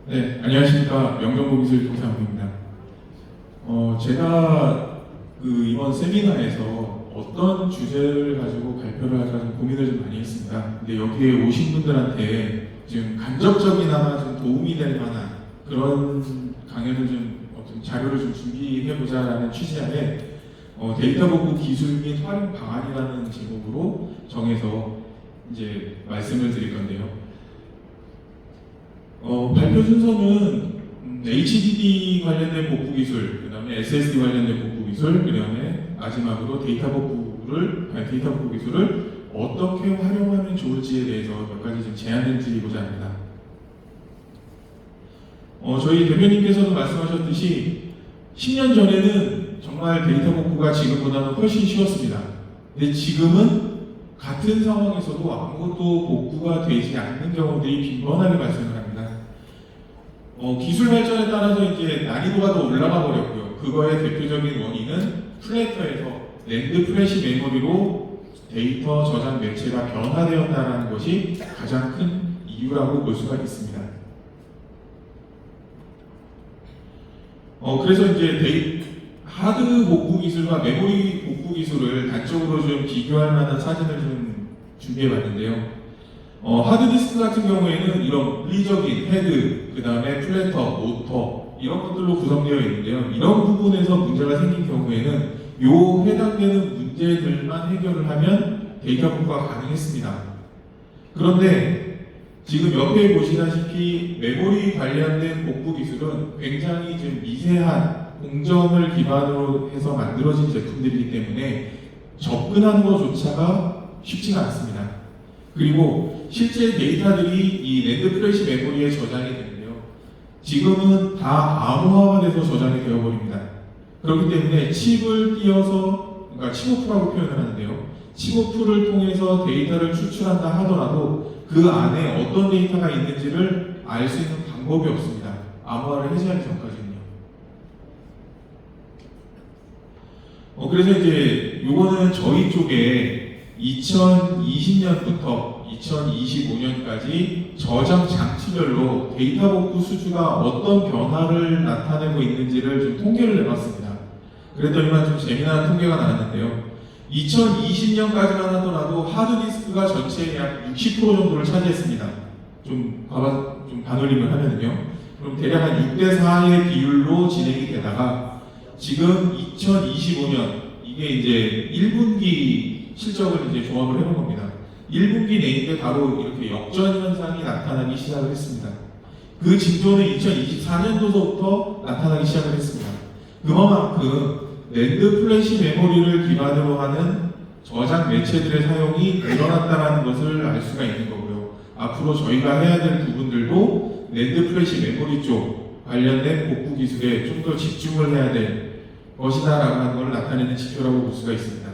네, 안녕하십니까. 명정보기술 동상욱입니다. 제가 이번 세미나에서 어떤 주제를 가지고 발표를 할까 좀 고민을 좀 많이 했습니다. 근데 여기에 오신 분들한테 지금 간접적이나마 좀 도움이 될 만한 그런 강연을 좀 어떤 자료를 좀 준비해보자라는 취지하에 데이터 복구 기술 및 활용 방안이라는 제목으로 정해서 이제 말씀을 드릴 건데요. 발표 순서는 HDD 관련된 복구 기술, 그 다음에 SSD 관련된 복구 기술, 그 다음에 마지막으로 데이터 복구 기술을 어떻게 활용하면 좋을지에 대해서 몇 가지 좀 제안을 드리고자 합니다. 저희 대표님께서도 말씀하셨듯이 10년 전에는 정말 데이터 복구가 지금보다는 훨씬 쉬웠습니다. 근데 지금은 같은 상황에서도 아무것도 복구가 되지 않는 경우들이 빈번하게 발생을 합니다. 기술 발전에 따라서 이제 난이도가 더 올라가 버렸고요. 그거의 대표적인 원인은 플래터에서 랜드 플래시 메모리로 데이터 저장 매체가 변화되었다는 것이 가장 큰 이유라고 볼 수가 있습니다. 그래서 이제 하드 복구 기술과 메모리 복구 기술을 단적으로 좀 비교할 만한 사진을 좀 준비해 봤는데요. 하드디스크 같은 경우에는 이런 물리적인 헤드, 그 다음에 플래터, 모터 이런 것들로 구성되어 있는데요. 이런 부분에서 문제가 생긴 경우에는 요 해당되는 문제들만 해결을 하면 데이터 복구가 가능했습니다. 그런데 지금 옆에 보시다시피 메모리 관련된 복구 기술은 굉장히 좀 미세한 공정을 기반으로 해서 만들어진 제품들이기 때문에 접근하는 것조차가 쉽지가 않습니다. 그리고 실제 데이터들이 이 랜드 플래시 메모리에 저장이 되는데요. 지금은 다 암호화가 돼서 저장이 되어버립니다. 그렇기 때문에 칩을 띄어서, 그러니까 칩오프라고 표현을 하는데요. 칩오프를 통해서 데이터를 추출한다 하더라도 그 안에 어떤 데이터가 있는지를 알 수 있는 방법이 없습니다. 암호화를 해제하기 전까지는요. 그래서 이제 요거는 저희 쪽에 2020년부터 2025년까지 저장 장치별로 데이터 복구 수주가 어떤 변화를 나타내고 있는지를 좀 통계를 내봤습니다. 그랬더니만 좀 재미난 통계가 나왔는데요. 2020년까지만 하더라도 하드디스크가 전체의 약 60% 정도를 차지했습니다. 좀 반올림을 하면은요. 그럼 대략 한 6대4의 비율로 진행이 되다가 지금 2025년 이게 이제 1분기 실적을 이제 조합을 해본 겁니다. 1분기 내인데 바로 이렇게 역전 현상이 나타나기 시작을 했습니다. 그 징조는 2024년도서부터 나타나기 시작을 했습니다. 그만큼 랜드 플래시 메모리를 기반으로 하는 저장 매체들의 사용이 늘어났다는 것을 알 수가 있는 거고요. 앞으로 저희가 해야 될 부분들도 랜드 플래시 메모리 쪽 관련된 복구 기술에 좀 더 집중을 해야 될 것이다라고 하는 걸 나타내는 지표라고 볼 수가 있습니다.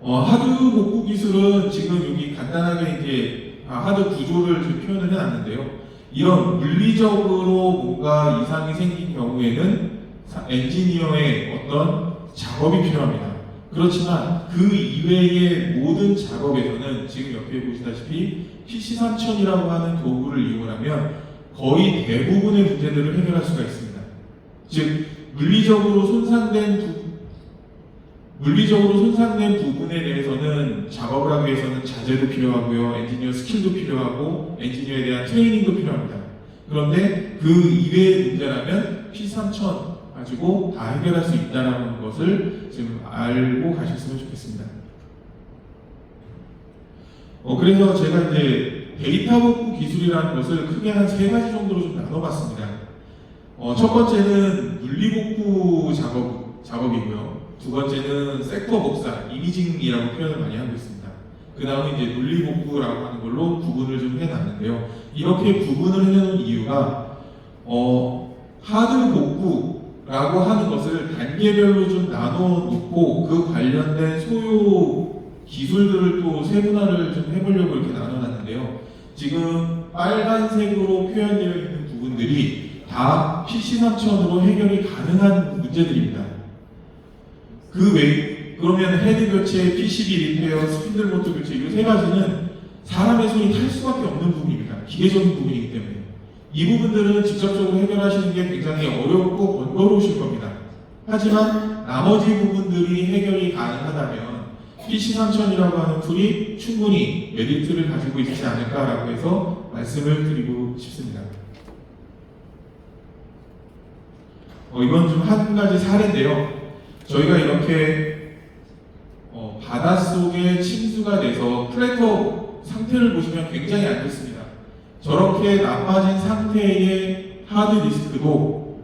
하드 복구 기술은 지금 여기 간단하게 이제 하드 구조를 좀 표현을 해놨는데요. 이런 물리적으로 뭔가 이상이 생긴 경우에는 엔지니어의 어떤 작업이 필요합니다. 그렇지만 그 이외의 모든 작업에서는 지금 옆에 보시다시피 PC3000이라고 하는 도구를 이용하면 거의 대부분의 문제들을 해결할 수가 있습니다. 즉 물리적으로 손상된 부분에 대해서는 작업을 하기 위해서는 자재도 필요하고요, 엔지니어 스킬도 필요하고, 엔지니어에 대한 트레이닝도 필요합니다. 그런데 그 이외의 문제라면 P3000 가지고 다 해결할 수 있다는 것을 지금 알고 가셨으면 좋겠습니다. 그래서 제가 이제 데이터 복구 기술이라는 것을 크게 한 3가지 정도로 좀 나눠봤습니다. 첫 번째는 물리복구 작업이고요. 두 번째는 섹터 복사, 이미징이라고 표현을 많이 하고 있습니다. 그 다음에 이제 물리복구라고 하는 걸로 구분을 좀 해놨는데요. 이렇게 구분을 해놓은 이유가 하드 복구라고 하는 것을 단계별로 좀 나눠놓고 그 관련된 소요 기술들을 또 세분화를 좀 해보려고 이렇게 나눠놨는데요. 지금 빨간색으로 표현되어 있는 부분들이 다 PC3000으로 해결이 가능한 문제들입니다. 그러면 헤드 교체, PCB 리페어, 스핀들 모터 교체 이 3가지는 사람의 손이 탈 수밖에 없는 부분입니다. 기계적인 부분이기 때문에 이 부분들은 직접적으로 해결하시는 게 굉장히 어렵고 번거로우실 겁니다. 하지만 나머지 부분들이 해결이 가능하다면 PC3000이라고 하는 툴이 충분히 메리트를 가지고 있지 않을까라고 해서 말씀을 드리고 싶습니다. 이건 좀 한 가지 사례인데요. 저희가 이렇게 바닷속에 침수가 돼서 플래터 상태를 보시면 굉장히 안 좋습니다. 저렇게 나빠진 상태의 하드디스크도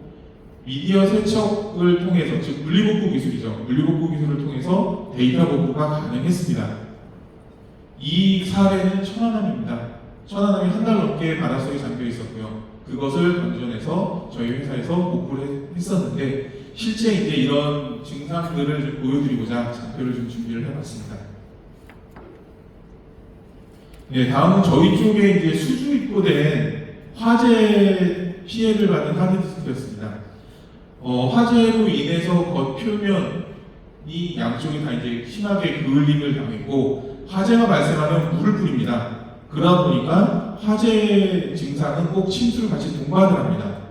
미디어 세척을 통해서, 즉 물리복구 기술이죠. 물리복구 기술을 통해서 데이터 복구가 가능했습니다. 이 사례는 천안함입니다. 천안함이 한 달 넘게 바닷속에 잠겨 있었고요. 그것을 건져내서 저희 회사에서 복구를 했었는데, 실제 이제 이런 증상들을 좀 보여드리고자 장표를 좀 준비를 해봤습니다. 네, 다음은 저희 쪽에 이제 수주 입고된 화재 피해를 받은 하드디스크였습니다. 화재로 인해서 겉표면이 양쪽이 다 이제 심하게 그을림을 당했고, 화재가 발생하면 물을 뿌립니다. 그러다 보니까 화재 증상은 꼭 침수를 같이 동반을 합니다.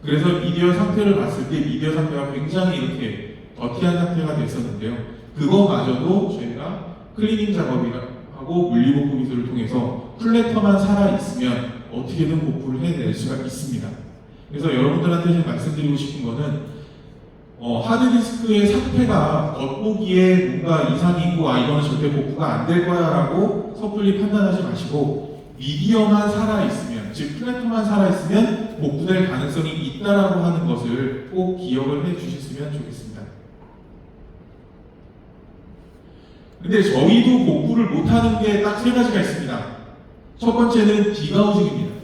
그래서 미디어 상태를 봤을 때 미디어 상태가 굉장히 이렇게 더티한 상태가 됐었는데요. 그거마저도 저희가 클리닝 작업하고 물리복구 기술을 통해서 플래터만 살아있으면 어떻게든 복구를 해낼 수가 있습니다. 그래서 여러분들한테 지금 말씀드리고 싶은 거는 하드디스크의 상태가 겉보기에 뭔가 이상이 있고 이거는 절대 복구가 안 될 거야 라고 섣불리 판단하지 마시고, 미디어만 살아있으면, 즉 플래터만 살아있으면 복구될 가능성이 있다라고 하는 것을 꼭 기억을 해 주셨으면 좋겠습니다. 근데 저희도 복구를 못하는 게 딱 세 가지가 있습니다. 첫 번째는 디가우징입니다.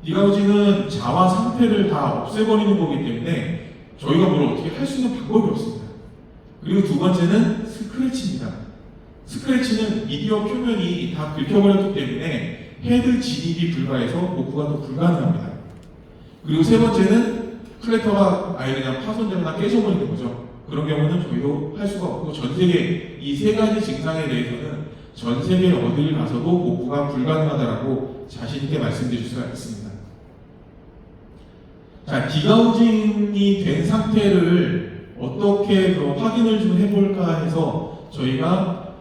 디가우징은 자화 상태를 다 없애버리는 거기 때문에 저희가 뭘 어떻게 할 수 있는 방법이 없습니다. 그리고 두 번째는 스크래치입니다. 스크래치는 미디어 표면이 다 긁혀버렸기 때문에 헤드 진입이 불가해서 복구가 또 불가능합니다. 그리고 세 번째는 플래터가 아예 그냥 파손되거나 깨져버리는 거죠. 그런 경우는 저희도 할 수가 없고, 전 세계 이 세 가지 증상에 대해서는 전 세계 어딜 가서도 복구가 불가능하다라고 자신있게 말씀드릴 수가 있습니다. 자, 디가우징이 된 상태를 어떻게 확인을 좀 해볼까 해서 저희가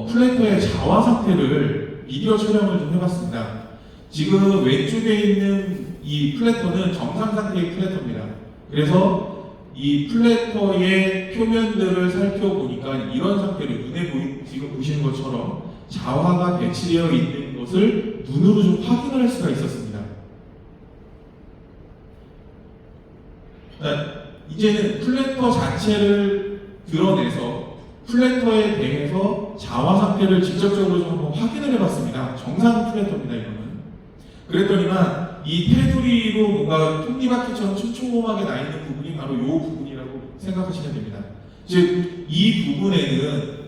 플래터의 자화 상태를 미디어 촬영을 좀 해봤습니다. 지금 왼쪽에 있는 이 플래터는 정상 상태의 플래터입니다. 그래서 이 플래터의 표면들을 살펴보니까 이런 상태로 지금 보시는 것처럼 자화가 배치되어 있는 것을 눈으로 좀 확인을 할 수가 있었습니다. 이제는 플래터 자체를 드러내서 플래터에 대해서 자화 상태를 직접적으로 좀 한번 확인을 해봤습니다. 정상 플래터입니다, 이거는. 그랬더니만 이 테두리로 뭔가 톱니바퀴처럼 촘촘하게 나 있는 부분이 바로 이 부분이라고 생각하시면 됩니다. 즉, 이 부분에는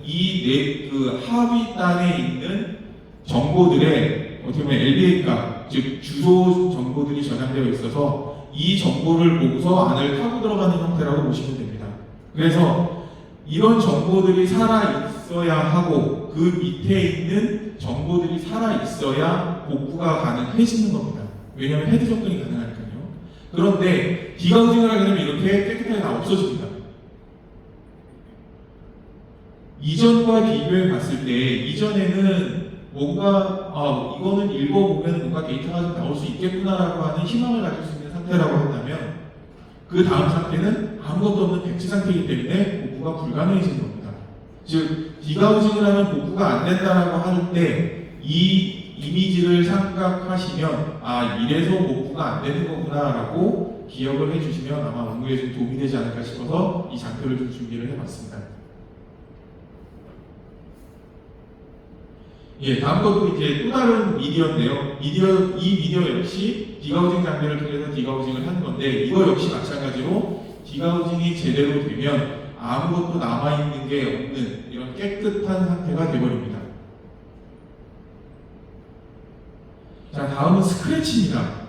그 하위단에 있는 정보들의 어떻게 보면 LBA 값, 즉 주소 정보들이 저장되어 있어서 이 정보를 보고서 안을 타고 들어가는 형태라고 보시면 됩니다. 그래서 이런 정보들이 살아있어야 하고 그 밑에 있는 정보들이 살아있어야 복구가 가능해지는 겁니다. 왜냐하면 헤드 접근이 가능하니까요. 그런데 디가우징을 하게 되면 이렇게 깨끗하게 다 없어집니다. 이전과 비교해 봤을 때 이전에는 뭔가 이거는 읽어보면 뭔가 데이터가 좀 나올 수 있겠구나라고 하는 희망을 가질 수 있는 상태라고 한다면, 그 다음 상태는 아무것도 없는 백지 상태이기 때문에 복구가 불가능해지는 겁니다. 즉, 디가우징을 하면 복구가 안 된다라고 할 때 이 이미지를 생각하시면 이래서 복구가 안 되는 거구나라고 기억을 해주시면 아마 업무에 좀 도움이 되지 않을까 싶어서 이 장표를 좀 준비를 해봤습니다. 예, 다음 것도 이제 또 다른 미디어인데요. 이 미디어 역시 디가우징 장비를 통해서 디가우징을 하는 건데, 이거 역시 마찬가지로 디가우징이 제대로 되면 아무것도 남아있는 게 없는 이런 깨끗한 상태가 되어버립니다. 자, 다음은 스크래치입니다.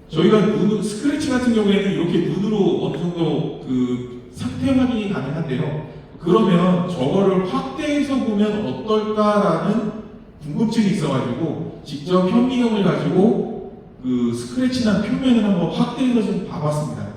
저희가 스크래치 같은 경우에는 이렇게 눈으로 어느 정도 그 상태 확인이 가능한데요. 그러면 저거를 확대해서 보면 어떨까라는 궁금증이 있어가지고 직접 현미경을 가지고 그 스크래치난 표면을 한번 확대해서 좀 봐봤습니다.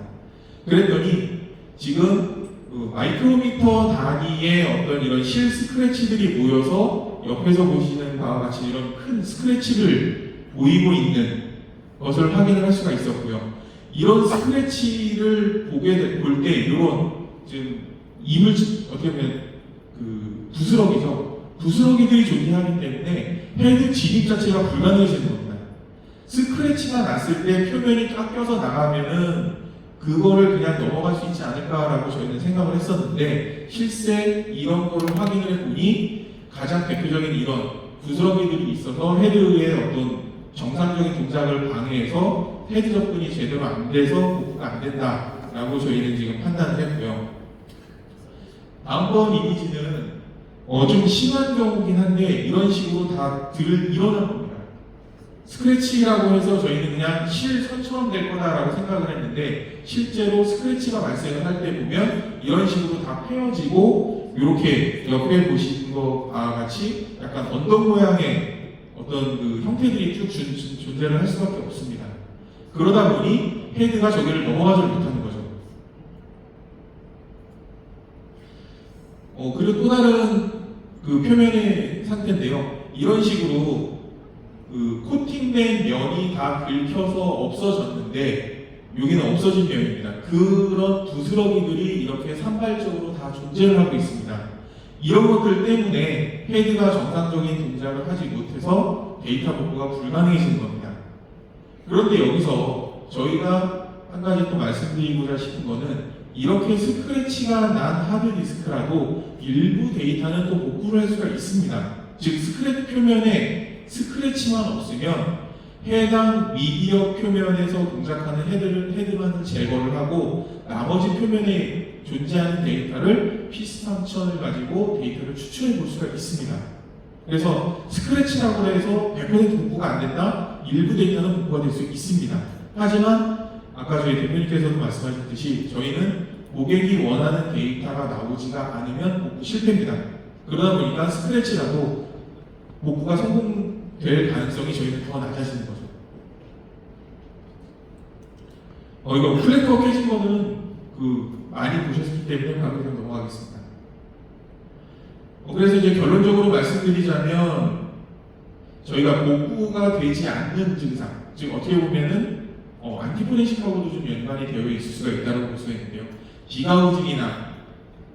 그랬더니 지금 그 마이크로미터 단위의 어떤 이런 실 스크래치들이 모여서 옆에서 보시는 바와 같이 이런 큰 스크래치를 보이고 있는 것을 확인을 할 수가 있었고요. 이런 스크래치를 볼 때 이런 지금 이물질 어떻게 보면 그 부스러기죠. 부스러기들이 존재하기 때문에 헤드 진입 자체가 불가능해지는 겁니다. 스크래치가 났을 때 표면이 깎여서 나가면은 그거를 그냥 넘어갈 수 있지 않을까라고 저희는 생각을 했었는데 실제 이런 거를 확인을 해보니 가장 대표적인 이런 부스러기들이 있어서 헤드의 어떤 정상적인 동작을 방해해서 헤드 접근이 제대로 안 돼서 복구가 안 된다라고 저희는 지금 판단을 했고요. 다음번 이미지는 좀 심한 경우긴 한데 이런 식으로 다 일어난 겁니다. 스크래치라고 해서 저희는 그냥 실선처럼 될 거다라고 생각을 했는데 실제로 스크래치가 발생을 할 때 보면 이런 식으로 다 펴지고 이렇게 옆에 보시는 것과 같이 약간 언덕 모양의 어떤 그 형태들이 쭉 존재를 할 수밖에 없습니다. 그러다 보니 헤드가 저기를 넘어가지 못하는 거죠. 그리고 또 다른 그 표면의 상태인데요. 이런 식으로 그 코팅된 면이 다 긁혀서 없어졌는데 여기는 없어진 면입니다. 그런 부스러기들이 이렇게 산발적으로 다 존재를 하고 있습니다. 이런 것들 때문에 헤드가 정상적인 동작을 하지 못해서 데이터 복구가 불가능해지는 겁니다. 그런데 여기서 저희가 한 가지 또 말씀드리고자 싶은 거는 이렇게 스크래치가 난 하드디스크라도 일부 데이터는 또 복구를 할 수가 있습니다. 즉 스크래치 표면에 스크래치만 없으면 해당 미디어 표면에서 동작하는 헤드만을 제거를 하고 나머지 표면에 존재하는 데이터를 PC3000을 가지고 데이터를 추출해 볼 수가 있습니다. 그래서 스크래치라고 해서 100% 복구가 안 된다? 일부 데이터는 복구가 될 수 있습니다. 하지만 아까 저희 대표님께서도 말씀하셨듯이 저희는 고객이 원하는 데이터가 나오지가 않으면 복구 실패입니다. 그러다 보니까 스크래치라도 복구가 성공될 가능성이 저희는 더 낮아지는 거죠. 이거 플래커 깨진 거는 많이 보셨기 때문에 바로 그냥 넘어가겠습니다. 그래서 이제 결론적으로 말씀드리자면 저희가 복구가 되지 않는 증상, 즉 어떻게 보면은 안티포렌식하고도 좀 연관이 되어 있을 수가 있다고 볼 수 있는데요. 기가우징이나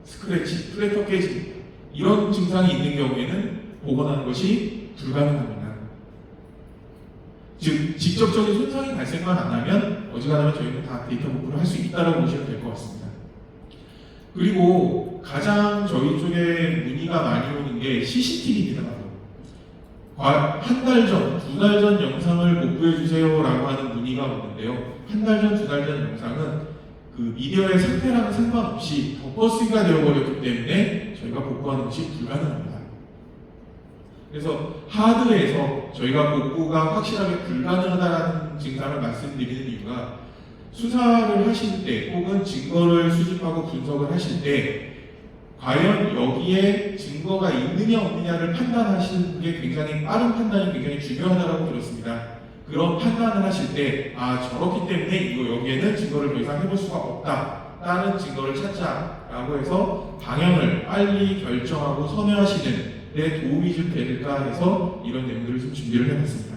스크래치, 플래커 깨짐 이런 증상이 있는 경우에는 복원하는 것이 불가능합니다. 즉 직접적인 손상이 발생만 안 하면 어지간하면 저희는 다 데이터 복구를 할 수 있다고 보시면 될 것 같습니다. 그리고 가장 저희 쪽에 문의가 많이 오는 게 CCTV입니다. 한 달 전, 2달 전 영상을 복구해 주세요라고 하는 문의가 오는데요. 한 달 전, 2달 전 영상은 그 미디어의 상태랑은 상관없이 덮어쓰기가 되어버렸기 때문에 저희가 복구하는 것이 불가능합니다. 그래서 하드에서 저희가 복구가 확실하게 불가능하다는 증상을 말씀드리는 이유가 수사를 하실 때 혹은 증거를 수집하고 분석을 하실 때 과연 여기에 증거가 있느냐 없느냐를 판단하시는 게 굉장히 빠른 판단이 굉장히 중요하다고 들었습니다. 그런 판단을 하실 때 저렇기 때문에 이거 여기에는 증거를 더 이상 해볼 수가 없다. 다른 증거를 찾자라고 해서 방향을 빨리 결정하고 선회하시는 데 도움이 좀 될까 해서 이런 내용들을 좀 준비를 해봤습니다.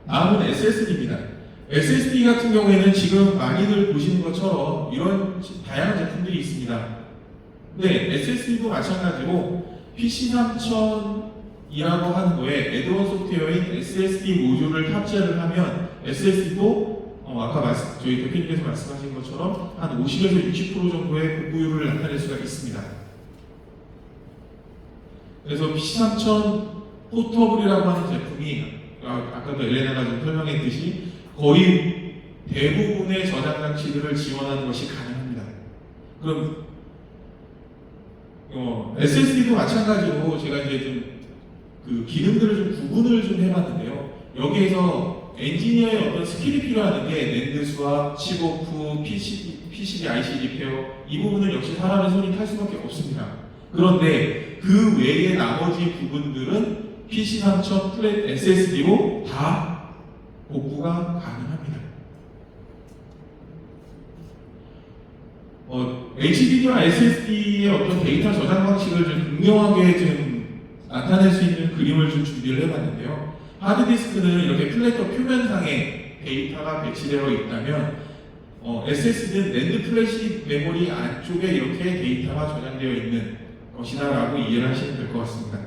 다음은 SSD입니다. SSD 같은 경우에는 지금 많이들 보시는 것처럼 이런 다양한 제품들이 있습니다. 네, SSD도 마찬가지로 PC3000이라고 하는 거에 애드온 소프트웨어인 SSD 모듈을 탑재를 하면 SSD도 아까 저희 대표님께서 말씀하신 것처럼 한 50에서 60% 정도의 복구율을 나타낼 수가 있습니다. 그래서 PC3000 포터블이라고 하는 제품이 아까도 엘레나가 좀 설명했듯이 거의 대부분의 저장 장치들을 지원하는 것이 가능합니다. 그럼 SSD도 마찬가지로 제가 이제 좀 그 기능들을 좀 구분을 좀 해봤는데요. 여기에서 엔지니어의 어떤 스킬이 필요한 게 낸드 스왑, 칩오프, PCB, IC 리페어 이 부분은 역시 사람의 손이 탈 수밖에 없습니다. 그런데 그 외의 나머지 부분들은 PC3000 플랫 SSD로 다 복구가 가능합니다. HDD와 SSD의 어떤 데이터 저장 방식을 좀 극명하게 좀 나타낼 수 있는 그림을 좀 준비를 해봤는데요. 하드디스크는 이렇게 플랫터 표면상에 데이터가 배치되어 있다면 SSD는 랜드 플래시 메모리 안쪽에 이렇게 데이터가 저장되어 있는 것이다 라고 이해를 하시면 될 것 같습니다.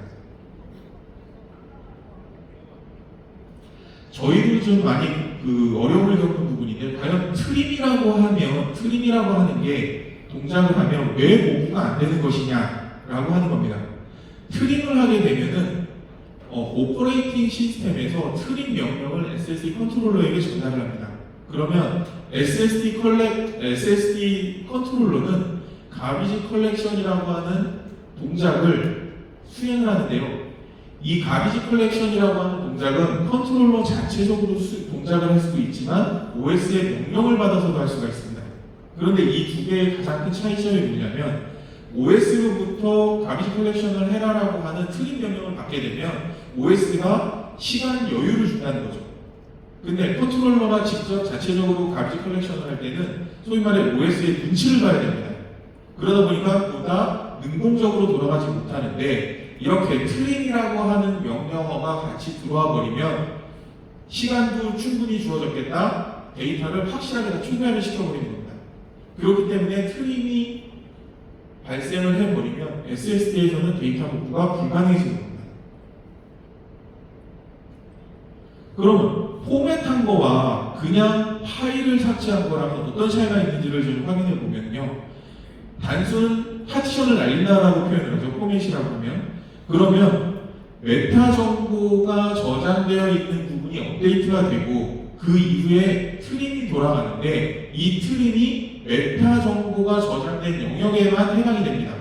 저희도 좀 많이 어려움을 겪는 부분인데, 과연 트림이라고 하는 게 동작을 하면 왜 복구가 안 되는 것이냐라고 하는 겁니다. 트림을 하게 되면은 오퍼레이팅 시스템에서 트림 명령을 SSD 컨트롤러에게 전달을 합니다. 그러면 SSD 컨트롤러는 가비지 컬렉션이라고 하는 동작을 수행을 하는데요. 이 가비지 컬렉션이라고 하는 동작은 컨트롤러 자체적으로 동작을 할 수도 있지만 OS의 명령을 받아서도 할 수가 있습니다. 그런데 이 두 개의 가장 큰 차이점이 뭐냐면, OS로부터 가비지 컬렉션을 해라라고 하는 트림 명령을 받게 되면 OS가 시간 여유를 준다는 거죠. 근데 컨트롤러가 직접 자체적으로 가비지 컬렉션을 할 때는 소위 말해 OS의 눈치를 봐야 됩니다. 그러다 보니까 보다 능동적으로 돌아가지 못하는데, 이렇게 트림이라고 하는 명령어가 같이 들어와 버리면 시간도 충분히 주어졌겠다, 데이터를 확실하게 다 총괄을 시켜버리는 겁니다. 그렇기 때문에 트림이 발생을 해버리면 SSD에서는 데이터 복구가 불가능해지는 겁니다. 그러면 포맷한 거와 그냥 파일을 삭제한 거랑은 어떤 차이가 있는지를 좀 확인해 보면요. 단순 파티션을 날린다라고 표현을 하죠. 포맷이라고 하면. 그러면 메타 정보가 저장되어 있는 부분이 업데이트가 되고 그 이후에 트림이 돌아가는데, 이 트림이 메타 정보가 저장된 영역에만 해당이 됩니다.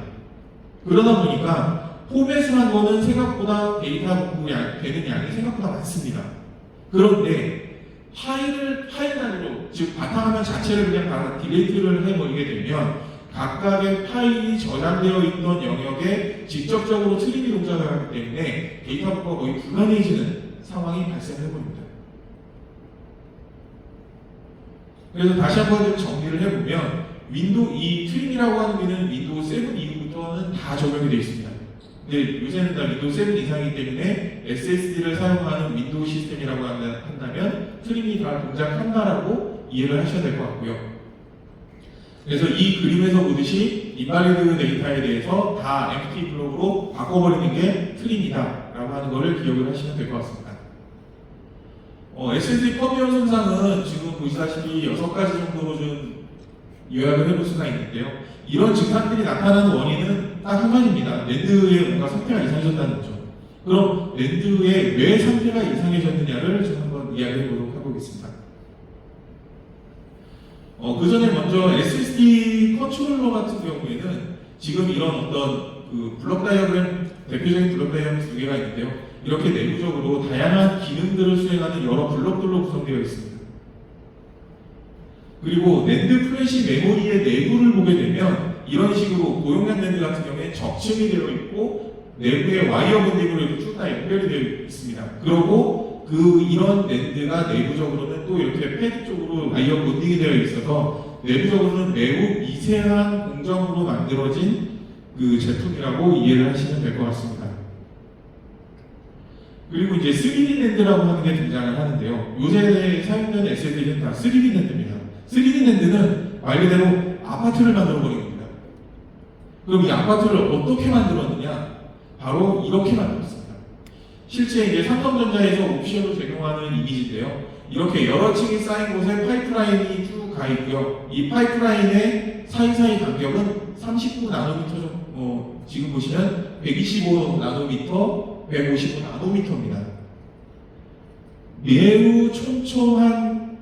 그러다 보니까 포맷을 한 거는 생각보다 데이터 복구되는 양이 생각보다 많습니다. 그런데 파일 단위로, 즉 바탕화면 자체를 그냥 다 딜리트를 해버리게 되면 각각의 파일이 저장되어 있던 영역에 직접적으로 트림이 동작을 하기 때문에 데이터 복구가 거의 불가능해지는 상황이 발생해버립니다. 그래서 다시 한번 좀 정리를 해보면, 이 트림이라고 하는 게는 윈도우 7 이후부터는 다 적용이 되어 있습니다. 근데 요새는 다 윈도우 7 이상이기 때문에 SSD를 사용하는 윈도우 시스템이라고 한다면 트림이 다 동작한다라고 이해를 하셔야 될 것 같고요. 그래서 이 그림에서 보듯이 인발리드 데이터에 대해서 다 empty 블록으로 바꿔버리는 게 트림이다 라고 하는 것을 기억을 하시면 될 것 같습니다. SSD 퍼미어 손상은 지금 보시다시피 6가지 정도로 좀 요약을 해볼 수가 있는데요. 이런 증상들이 나타나는 원인은 딱 한 가지입니다. 랜드의 뭔가 상태가 이상해졌다는 거죠. 그럼 랜드의 왜 상태가 이상해졌느냐를 좀 한번 이야기해 보도록 해보겠습니다. 그 전에 먼저 SSD 컨트롤러 같은 경우에는 지금 이런 어떤 블록 다이어그램, 대표적인 블록 다이어그램 두 개가 있는데요. 이렇게 내부적으로 다양한 기능들을 수행하는 여러 블록들로 구성되어 있습니다. 그리고 랜드 플래시 메모리의 내부를 보게 되면 이런 식으로 고용량 랜드 같은 경우에 적층이 되어 있고 내부에 와이어 본딩으로 쭉 다 연결이 되어 있습니다. 그리고 이런 랜드가 내부적으로는 또 이렇게 패드 쪽으로 와이어 본딩이 되어 있어서 내부적으로는 매우 미세한 공정으로 만들어진 제품이라고 이해를 하시면 될 것 같습니다. 그리고 이제 3D 랜드라고 하는 게 등장을 하는데요. 요새 사용되는 SSD는 다 3D 랜드입니다. 3D 랜드는 말 그대로 아파트를 만들어 버린 겁니다. 그럼 이 아파트를 어떻게 만들었느냐? 바로 이렇게 만들었습니다. 실제 이제 삼성전자에서 옵션으로 제공하는 이미지인데요. 이렇게 여러 층이 쌓인 곳에 파이프라인이 쭉 가 있고요. 이 파이프라인의 사이사이 간격은 39 나노미터 정도, 지금 보시면 125 나노미터, 155 나노미터입니다. 매우 촘촘한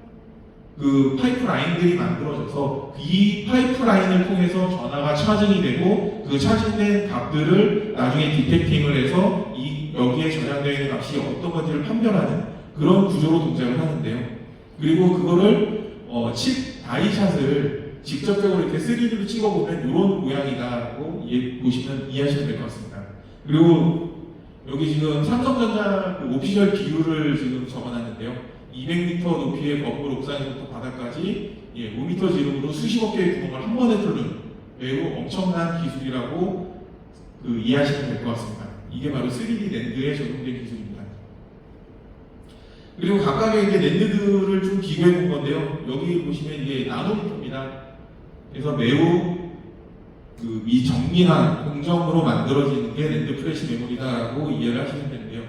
파이프라인들이 만들어져서 이 파이프라인을 통해서 전화가 차징이 되고 그 차징된 값들을 나중에 디텍팅을 해서 여기에 저장되어 있는 값이 어떤 건지를 판별하는 그런 구조로 동작을 하는데요. 그리고 그거를 칩 다이샷을 직접적으로 이렇게 3D로 찍어보면 이런 모양이다라고 이해하시면 될 것 같습니다. 그리고 여기 지금 삼성전자 그 오피셜 비율을 지금 적어놨는데요. 200m 높이의 건물 옥상에서부터 바닥까지 5m 지름으로 수십억 개의 구멍을 한 번에 뚫는 매우 엄청난 기술이라고 이해하시면 될 것 같습니다. 이게 바로 3D 랜드에 적용된 기술입니다. 그리고 각각의 이제 랜드들을 좀 비교해 본 건데요. 여기 보시면 이게 나노미터입니다. 그래서 매우 미정밀한 공정으로 만들어지는 게 랜드 플래시 메모리다라고 이해를 하시면 되는데요.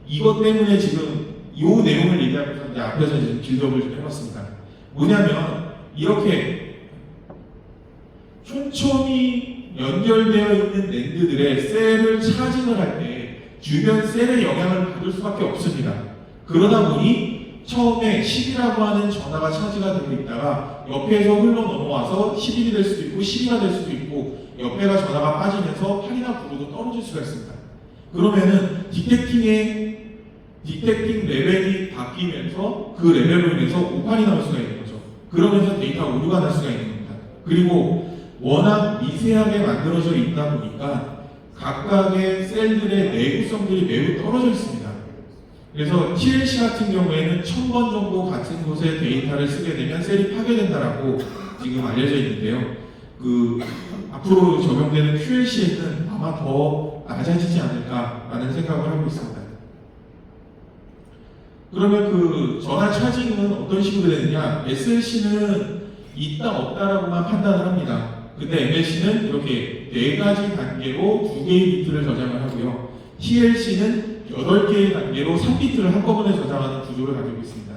이것 때문에 지금 이 내용을 얘기하면서 이제 앞에서 지금 빌드업을 좀 해봤습니다. 뭐냐면 이렇게 촘촘히 연결되어 있는 랜드들의 셀을 차징을 할 때 주변 셀의 영향을 받을 수밖에 없습니다. 그러다 보니 처음에 10이라고 하는 전화가 차지가 되어 있다가 옆에서 흘러 넘어와서 11이 될 수도 있고 12가 될 수도 있고 옆에가 전화가 빠지면서 8이나 9로 떨어질 수가 있습니다. 그러면은 디텍팅 레벨이 바뀌면서 그 레벨로 인해서 오판이 나올 수가 있는 거죠. 그러면서 데이터 오류가 날 수가 있는 겁니다. 그리고 워낙 미세하게 만들어져 있다 보니까 각각의 셀들의 내구성들이 매우 떨어져 있습니다. 그래서 TLC 같은 경우에는 1000번 정도 같은 곳에 데이터를 쓰게 되면 셀이 파괴된다라고 지금 알려져 있는데요. 앞으로 적용되는 QLC에는 아마 더 낮아지지 않을까라는 생각을 하고 있습니다. 그러면 전화 차징은 어떤 식으로 되느냐? SLC는 있다 없다라고만 판단을 합니다. 근데 MLC는 이렇게 4가지 단계로 2개의 비트를 저장을 하고요. TLC는 8개의 단계로 3비트를 한꺼번에 저장하는 구조를 가지고 있습니다.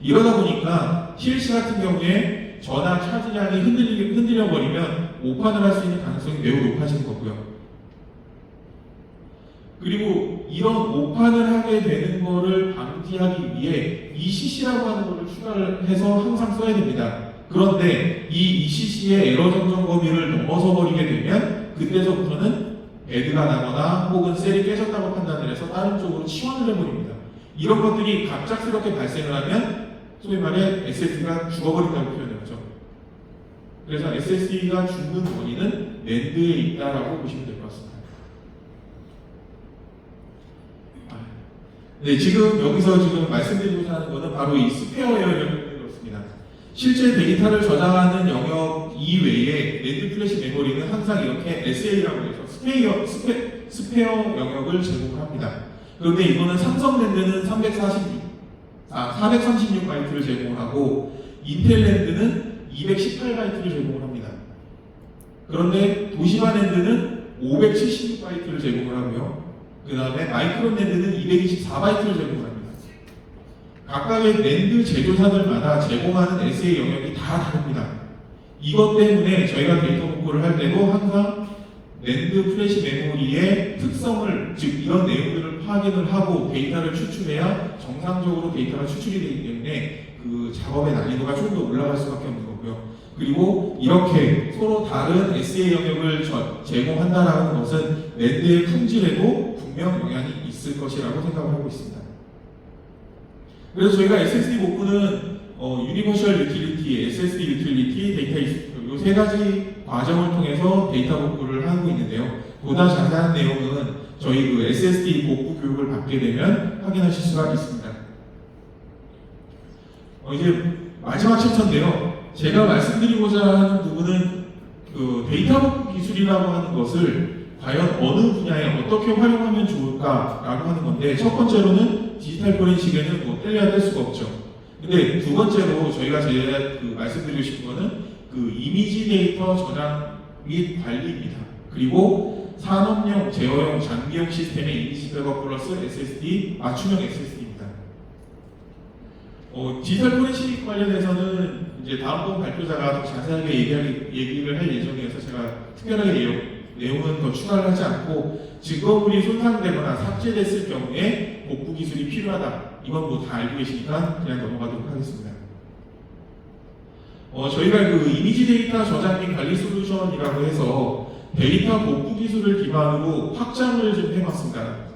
이러다 보니까 TLC 같은 경우에 전화 차지량이 흔들려 버리면 오판을 할 수 있는 가능성이 매우 높아지는 거고요. 그리고 이런 오판을 하게 되는 거를 방지하기 위해 ECC라고 하는 것을 추가를 해서 항상 써야 됩니다. 그런데 이 ECC의 에러 정정 범위를 넘어서 버리게 되면 그때서부터는 배드가 나거나 혹은 셀이 깨졌다고 판단을 해서 다른 쪽으로 치환을 해버립니다. 이런 것들이 갑작스럽게 발생을 하면 소위 말해 SSD가 죽어버린다고 표현했죠. 그래서 SSD가 죽는 원인은 랜드에 있다라고 보시면 될 것 같습니다. 네, 지금 여기서 말씀드리고자 하는 것은 바로 이 스페어 에어를 그렇습니다. 실제 데이터를 저장하는 영역 이외에 랜드 플래시 메모리는 항상 이렇게 SA라고 해서 스페어 영역을 제공을 합니다. 그런데 이거는 삼성 랜드는 436바이트를 제공하고 인텔 랜드는 218바이트를 제공을 합니다. 그런데 도시바 랜드는 576바이트를 제공을 하고요. 그 다음에 마이크론 랜드는 224바이트를 제공합니다. 각각의 랜드 제조사들마다 제공하는 SA 영역이 다 다릅니다. 이것 때문에 저희가 데이터 복구를 할 때도 항상 랜드 플래시 메모리의 특성을, 즉 이런 내용들을 확인을 하고 데이터를 추출해야 정상적으로 데이터가 추출이 되기 때문에 그 작업의 난이도가 좀 더 올라갈 수밖에 없는 거고요. 그리고 이렇게 서로 다른 SA 영역을 제공한다는 것은 랜드의 품질에도 분명 영향이 있을 것이라고 생각을 하고 있습니다. 그래서 저희가 SSD 복구는 유니버셜 유틸리티, SSD 유틸리티, 데이터 익스플로이트 이 3가지 과정을 통해서 데이터 복구를 하고 있는데요. 보다 자세한 내용은 저희 SSD 복구 교육을 받게 되면 확인하실 수가 있습니다. 이제 마지막 챕터인데요. 제가 말씀드리고자 하는 부분은 데이터 복구 기술이라고 하는 것을 과연 어느 분야에 어떻게 활용하면 좋을까라고 하는 건데, 첫 번째로는 디지털 포렌식에는 뗄래야 뗄 수가 없죠. 근데 두 번째로 저희가 말씀드리고 싶은 거는 이미지 데이터 저장 및 관리입니다. 그리고 산업용, 제어용, 장기용 시스템의 이미지 백업 플러스 SSD, 맞춤형 SSD입니다. 디지털 포렌식 관련해서는 이제 다음번 발표자가 더 자세하게 얘기를 할 예정이어서 제가 특별하게 내용은 더 추가를 하지 않고, 증거물이 손상되거나 삭제됐을 경우에 복구 기술이 필요하다, 이건 다 알고 계시니까 그냥 넘어가도록 하겠습니다. 저희가 이미지 데이터 저장 및 관리 솔루션이라고 해서 데이터 복구 기술을 기반으로 확장을 좀 해봤습니다.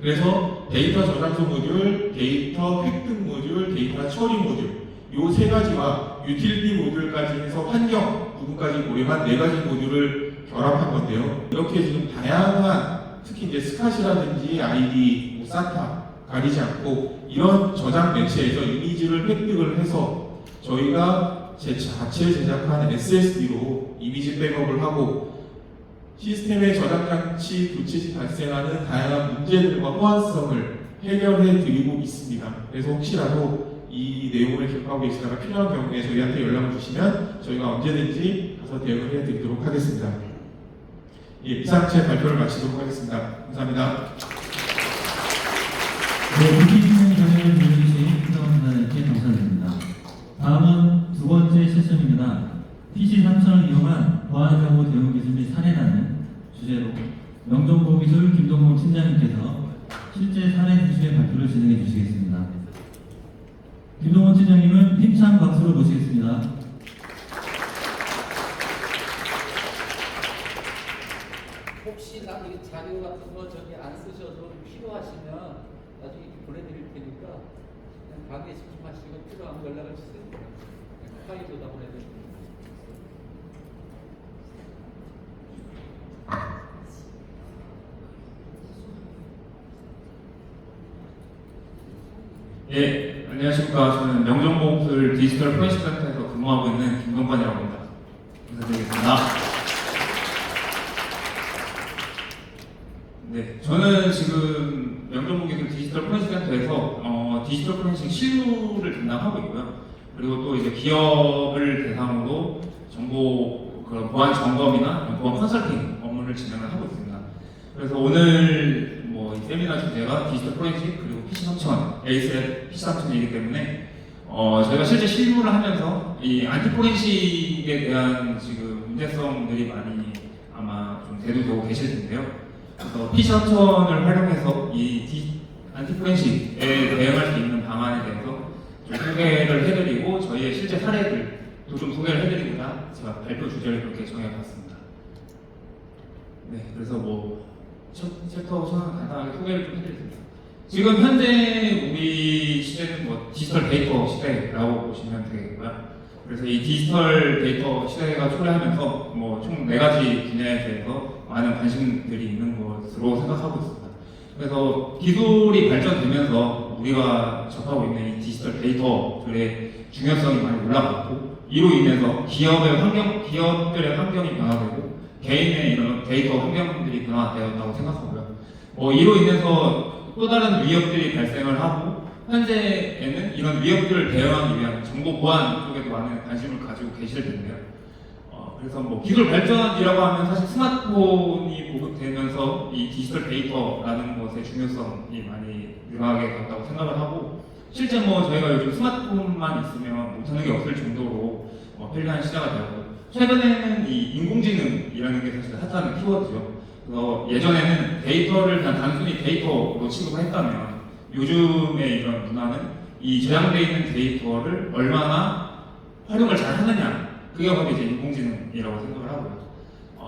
그래서 데이터 저장소 모듈, 데이터 획득 모듈, 데이터 처리 모듈, 이 세 가지와 유틸리티 모듈까지 해서 환경 부분까지 고려한 네 가지 모듈을 결합한 건데요. 이렇게 지금 다양한 특히 이제 스캇이라든지 아이디, 뭐 사타 가리지 않고 이런 저장 매체에서 이미지를 획득을 해서 저희가 자체 제작한 SSD로 이미지 백업을 하고 시스템의 저장 장치 교체 시 발생하는 다양한 문제들과 호환성을 해결해 드리고 있습니다. 그래서 혹시라도 이 내용을 기억하고 계시다가 필요한 경우에 저희한테 연락을 주시면 저희가 언제든지 가서 대응을 해 드리도록 하겠습니다. 예, 이상 제 발표를 마치도록 하겠습니다. 감사합니다. 네, PPT 설명을 들려주신 피터원사님께 감사드립니다. 다음은 두 번째 세션입니다. PC3000을 이용한 보안정보 대응 기술 및 사례라는 주제로 명정보기술 김동범 팀장님께서 실제 사례 기술의 발표를 진행해 주시겠습니다. 김동범 팀장님은 힘찬 박수로 모시겠습니다. 혹시나 이 자료 같은 거 저기 안 쓰셔도 필요하시면 나중에 이렇게 보내드릴 테니까 그냥 가게에 집중하시고 필요하면 연락을 주세요. 파일도 다 보내드릴게요. 예, 안녕하십니까. 저는 명정보기술 디지털 포렌식 센터에서 근무하고 있는 김동관이라고 합니다. 인사드리겠습니다. 네, 저는 지금 명정보기술 디지털 포렌식 센터에서 디지털 포렌식 실무를 담당하고 있고요. 그리고 또 이제 기업을 대상으로 정보 그런 보안 점검이나 보안 컨설팅 업무를 진행을 하고 있습니다. 그래서 오늘 뭐 이 세미나 주제가 디지털 포렌식 그리고 PC3000, 에이스랩 PC3000이기 때문에 저희가 실제 실무를 하면서 이 안티 포렌식에 대한 지금 문제성들이 많이 아마 좀 대두되고 계실 텐데요. 그래서 PC3000을 활용해서 이 안티 포렌식에 대응할 수 있는 방안에 대해서 좀 소개를 해드리고 저희의 실제 사례들도 좀 소개를 해드리고자 제가 발표 주제를 그렇게 정해봤습니다. 네, 그래서 뭐 챕터 저는 간단하게 소개를 좀 해드리겠습니다. 지금 현재 우리 시대는 뭐 디지털 데이터 시대라고 보시면 되겠고요. 그래서 이 디지털 데이터 시대가 초래하면서 뭐 총 4가지 분야에 대해서 많은 관심들이 있는 것으로 생각하고 있습니다. 그래서 기술이 발전되면서 우리가 접하고 있는 이 디지털 데이터들의 중요성이 많이 올라갔고 이로 인해서 기업들의 환경이 변화되고 개인의 이런 데이터 환경들이 변화되었다고 생각하고요. 이로 인해서 또 다른 위협들이 발생을 하고 현재에는 이런 위협들을 대응하기 위한 정보 보안 쪽에도 많은 관심을 가지고 계실 텐데요. 그래서 뭐 기술 발전이라고 하면 사실 스마트폰이 보급되면서 이 디지털 데이터라는 것의 중요성이 많이 늘어나게 되었다고 생각을 하고 실제 뭐 저희가 요즘 스마트폰만 있으면 못하는 게 없을 정도로 편리한 시대가 되었고 최근에는 이 인공지능이라는 게 사실 핫한 키워드죠. 그래서 예전에는 데이터를 그냥 단순히 데이터로 취급을 했다면 요즘의 이런 문화는 이 저장되어 있는 데이터를 얼마나 활용을 잘 하느냐 그게 바로 이제 인공지능이라고 생각을 하고요.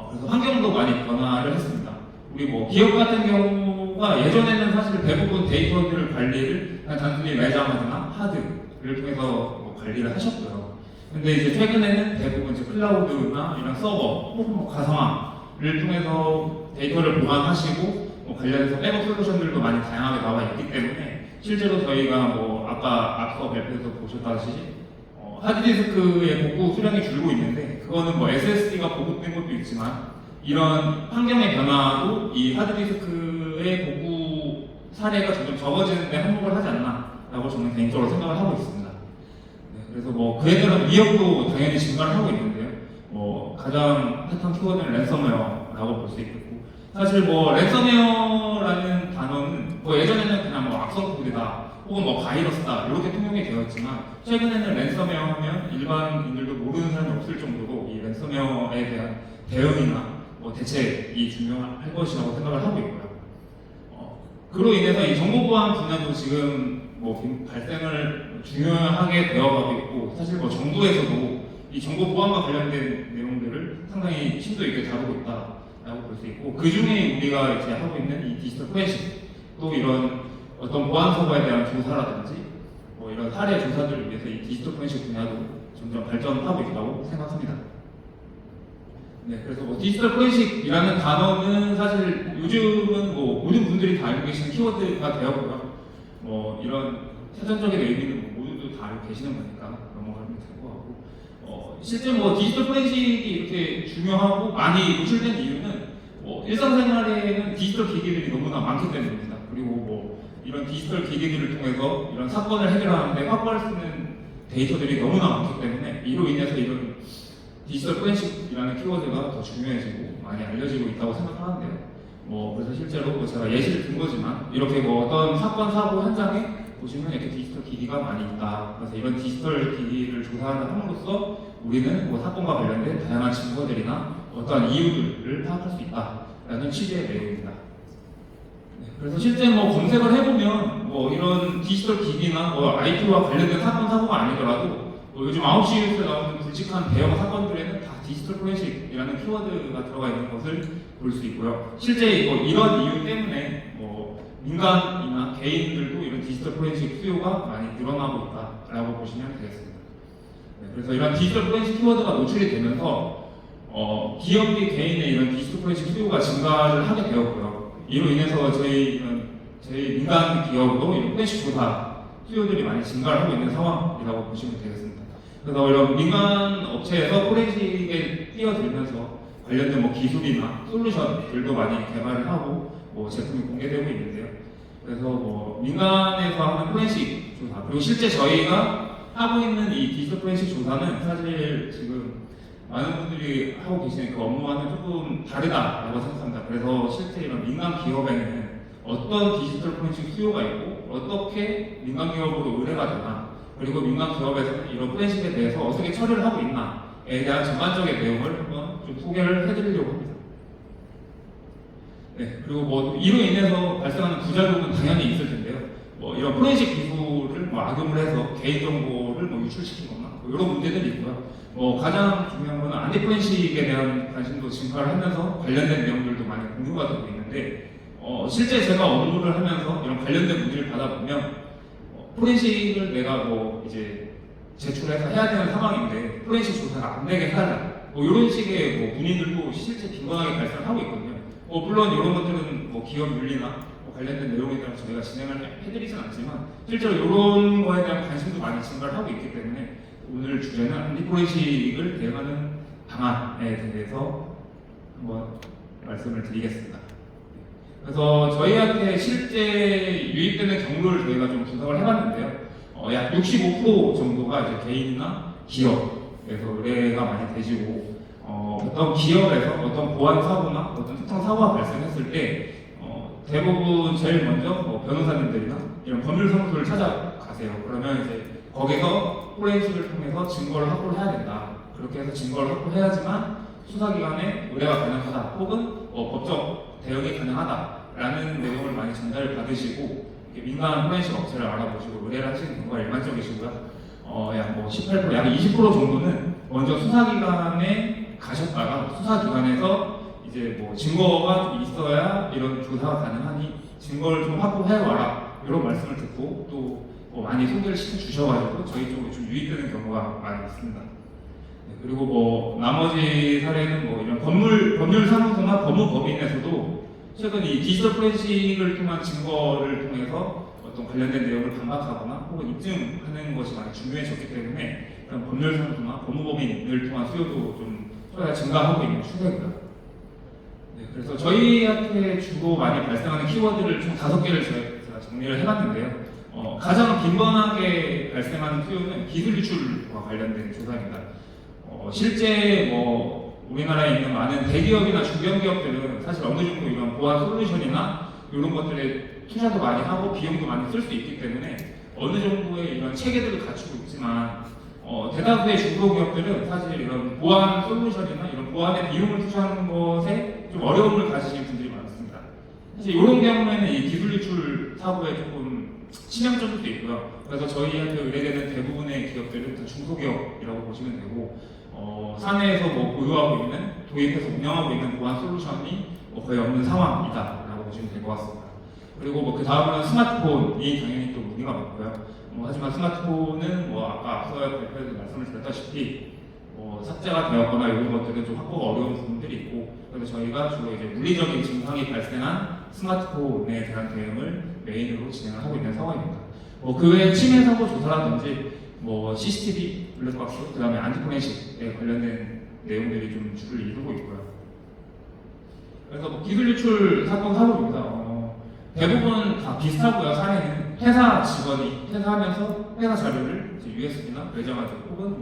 그래서 환경도 많이 변화를 했습니다. 우리 뭐 기업 같은 경우가 예전에는 사실 대부분 데이터들 관리를 그냥 단순히 매장하거나 하드를 통해서 뭐 관리를 하셨고요. 근데 이제 최근에는 대부분 이제 클라우드나 이런 서버 혹은 뭐 가상화를 통해서 데이터를 보관하시고 관련해서 백업 솔루션들도 많이 다양하게 나와 있기 때문에 실제로 저희가 뭐 아까 앞서 발표에서 보셨다시피 하드디스크의 복구 수량이 줄고 있는데 그거는 뭐 SSD가 보급된 것도 있지만 이런 환경의 변화도 이 하드디스크의 복구 사례가 점점 적어지는데 한몫을 하지 않나라고 저는 개인적으로 생각을 하고 있습니다. 네, 그래서 뭐 그에 대한 위협도 당연히 증가를 하고 있는데요. 뭐 가장 핫한 키워드는 랜섬웨어라고 볼 수 있겠고 사실 뭐 랜섬웨어라는 단어는 뭐 예전에는 그냥 뭐 악성 코드다 혹은 뭐 바이러스다 이렇게 통용이 되었지만 최근에는 랜섬웨어 하면 일반인들도 모르는 사람이 없을 정도로 이 랜섬웨어에 대한 대응이나 뭐 대책이 중요할 것이라고 생각을 하고 있고요. 그로 인해서 이 정보보안 분야도 지금 뭐 발생을 중요하게 되어가고 있고 사실 뭐 정부에서도 이 정보보안과 관련된 내용들을 상당히 심도 있게 다루고 있다라고 볼 수 있고 그 중에 우리가 이제 하고 있는 이 디지털 포렌식 또 이런 어떤 보안 서버에 대한 조사라든지 뭐 이런 사례 조사들을 위해서 이 디지털 포렌식 분야도 점점 발전하고 있다고 생각합니다. 네, 그래서 뭐 디지털 포렌식이라는 단어는 사실 요즘은 뭐 모든 분들이 다 알고 계시는 키워드가 되었고요. 뭐 이런 사전적인 의미는 뭐 모두도 다 알고 계시는 거니까 넘어가면 될 것 같고, 실제 뭐 디지털 포렌식이 이렇게 중요하고 많이 노출된 이유는 뭐 일상생활에는 디지털 기기들이 너무나 많기 때문입니다. 그리고 뭐 이런 디지털 기기들을 통해서 이런 사건을 해결하는데 확보할 수 있는 데이터들이 너무나 많기 때문에 이로 인해서 이런 디지털 포렌식이라는 키워드가 더 중요해지고 많이 알려지고 있다고 생각하는데요. 뭐 그래서 실제로 뭐 제가 예시를 든 거지만 이렇게 뭐 어떤 사건 사고 현장에 보시면 이렇게 디지털 기기가 많이 있다. 그래서 이런 디지털 기기를 조사하는 함으로써 우리는 뭐 사건과 관련된 다양한 증거들이나 어떠한 이유들을 파악할 수 있다라는 취지의 내용입니다. 네, 그래서 실제 뭐 검색을 해보면 뭐 이런 디지털 기기나 뭐 IT와 관련된 사건 사고가 아니더라도 뭐 요즘 9시 뉴스에 나오는 굵직한 대형 사건들에는 다 디지털 포렌식이라는 키워드가 들어가 있는 것을 볼 수 있고요. 실제 뭐 이런 이유 때문에 뭐 민간이나 개인들도 이런 디지털 포렌식 수요가 많이 늘어나고 있다라고 보시면 되겠습니다. 네, 그래서 이런 디지털 포렌식 키워드가 노출이 되면서 기업이 개인의 이런 디지털 포렌식 수요가 증가를 하게 되었고요. 이로 인해서 저희 민간 기업도 이런 포렌식 조사 수요들이 많이 증가를 하고 있는 상황이라고 보시면 되겠습니다. 그래서 이런 민간 업체에서 포렌식에 뛰어들면서 관련된 뭐 기술이나 솔루션들도 많이 개발을 하고 뭐 제품이 공개되고 있는데요. 그래서 뭐 민간에서 하는 포렌식 조사 그리고 실제 저희가 하고 있는 이 디지털 포렌식 조사는 사실 지금 많은 분들이 하고 계시는 그 업무와는 조금 다르다라고 생각합니다. 그래서 실제 이런 민간 기업에는 어떤 디지털 포렌식 수요가 있고 어떻게 민간 기업으로 의뢰가 되나 그리고 민간 기업에서는 이런 포렌식에 대해서 어떻게 처리를 하고 있나에 대한 전반적인 내용을 한번 좀 소개를 해드리려고 합니다. 네, 그리고 뭐 이로 인해서 발생하는 부작용은 당연히 있을 텐데요. 뭐 이런 포렌식 기술을 뭐 악용을 해서 개인 정보를 뭐 유출시키거나 뭐 이런 문제들이 있고요. 뭐 가장 중요한 거는 안티 포렌식에 대한 관심도 증가를 하면서 관련된 내용들도 많이 공유가 되고 있는데 실제 제가 업무를 하면서 이런 관련된 문의를 받아보면 포렌식을 내가 뭐 이제 제출해서 해야 되는 상황인데 포렌식 조사가 안 되게 해달라 뭐 이런 식의 뭐 문의들도 실제 빈번하게 발생하고 있거든요. 물론 이런 것들은 뭐 기업 윤리나 뭐 관련된 내용에 따라 저희가 진행을 해드리진 않지만 실제로 이런 거에 대한 관심도 많이 증가를 하고 있기 때문에 오늘 주제는 안티 포렌식을 대응하는 방안에 대해서 한번 말씀을 드리겠습니다. 그래서 저희한테 실제 유입되는 경로를 저희가 좀 분석을 해봤는데요. 약 65% 정도가 이제 개인이나 기업에서 의뢰가 많이 되시고, 어떤 기업에서 어떤 보안 사고나 어떤 특정 사고가 발생했을 때 대부분 제일 먼저 뭐 변호사님들이나 이런 법률 사무소를 찾아가세요. 그러면 이제 거기서 포렌식을 통해서 증거를 확보를 해야 된다. 그렇게 해서 증거를 확보해야지만 수사기관에 의뢰가 가능하다. 혹은 법적 대응이 가능하다라는 내용을 많이 전달을 받으시고 민간 포렌식 업체를 알아보시고 의뢰를 하시는 경우가 일반적이시고요. 약 뭐 18%, 약 20% 정도는 먼저 수사기관에 가셨다가 수사기관에서 이제 뭐 증거가 좀 있어야 이런 조사가 가능하니 증거를 좀 확보해와라 이런 말씀을 듣고 또 뭐 많이 소개를 시켜주셔가지고 저희 쪽에 좀 유입되는 경우가 많이 있습니다. 네, 그리고 뭐 나머지 사례는 뭐 이런 법률사무소나 법무법인에서도 최근 이 디지털 포렌식을 통한 증거를 통해서 어떤 관련된 내용을 반박하거나 혹은 입증하는 것이 많이 중요해졌기 때문에 그런 법률사무소나 법무법인을 통한 수요도 좀 증가하고 있는 추세고요. 네, 그래서 저희한테 주로 많이 발생하는 키워드를 총 5개를 제가 정리를 해봤는데요. 가장 빈번하게 발생하는 수요는 기술 유출과 관련된 조사입니다. 실제 뭐 우리나라에 있는 많은 대기업이나 중견기업들은 사실 어느 정도 이런 보안 솔루션이나 이런 것들에 투자도 많이 하고 비용도 많이 쓸 수 있기 때문에 어느 정도의 이런 체계들을 갖추고 있지만 대다수의 중소기업들은 사실 이런 보안 솔루션이나 이런 보안에 비용을 투자하는 것에 좀 어려움을 가지시는 분들이 많습니다. 사실 이런 경우에는 이 기술 유출 사고에 조금 치명적일 수도 있고요. 그래서 저희한테 의뢰되는 대부분의 기업들은 다 중소기업이라고 보시면 되고 사내에서 뭐 보유하고 있는 도입해서 운영하고 있는 보안 솔루션이 거의 없는 상황이다라고 보시면 될 것 같습니다. 그리고 뭐 그 다음은 스마트폰이 당연히 또 문의가 많고요. 하지만 스마트폰은 아까 앞서 발표에서 말씀을 드렸다시피 삭제가 되었거나 이런 것들은 좀 확보가 어려운 부분들이 있고, 그래서 저희가 주로 이제 물리적인 증상이 발생한 스마트폰에 대한 대응을 메인으로 진행을 하고 있는 상황입니다. 그 외에 침해 사고 조사라든지 CCTV, 블랙박스, 그 다음에 안티포렌식에 관련된 내용들이 좀 주를 이루고 있고요. 그래서 기술 유출 사건 사고입니다. 대부분 다 비슷하고요. 사례는 회사 직원이 퇴사하면서 회사 자료를 이제 USB나 외장하드 혹은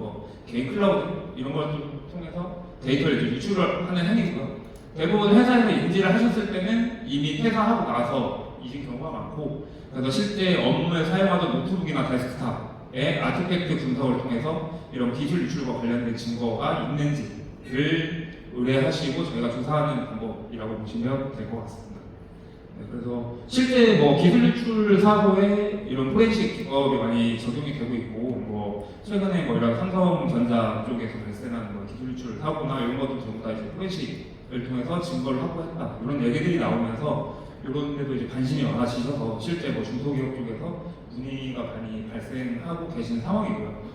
개인 클라우드 이런 걸 통해서 데이터를 이제 유출을 하는 행위고요. 대부분 회사에서 인지를 하셨을 때는 이미 퇴사하고 나서 이진 경우가 많고, 그래서 실제 업무에 사용하던 노트북이나 데스크탑의 아티팩트 분석을 통해서 이런 기술 유출과 관련된 증거가 있는지를 의뢰하시고 저희가 조사하는 방법이라고 보시면 될 것 같습니다. 그래서 실제 기술 유출 사고에 이런 포렌식 기법이 많이 적용이 되고 있고, 최근에 이런 삼성전자 쪽에서 발생한 기술 유출 사고나 이런 것도 전부 다 이제 포렌식을 통해서 증거를 확보했다 이런 얘기들이 나오면서 이런 데도 이제 관심이 많아지셔서 실제 중소기업 쪽에서 문의가 많이 발생하고 계신 상황이고요.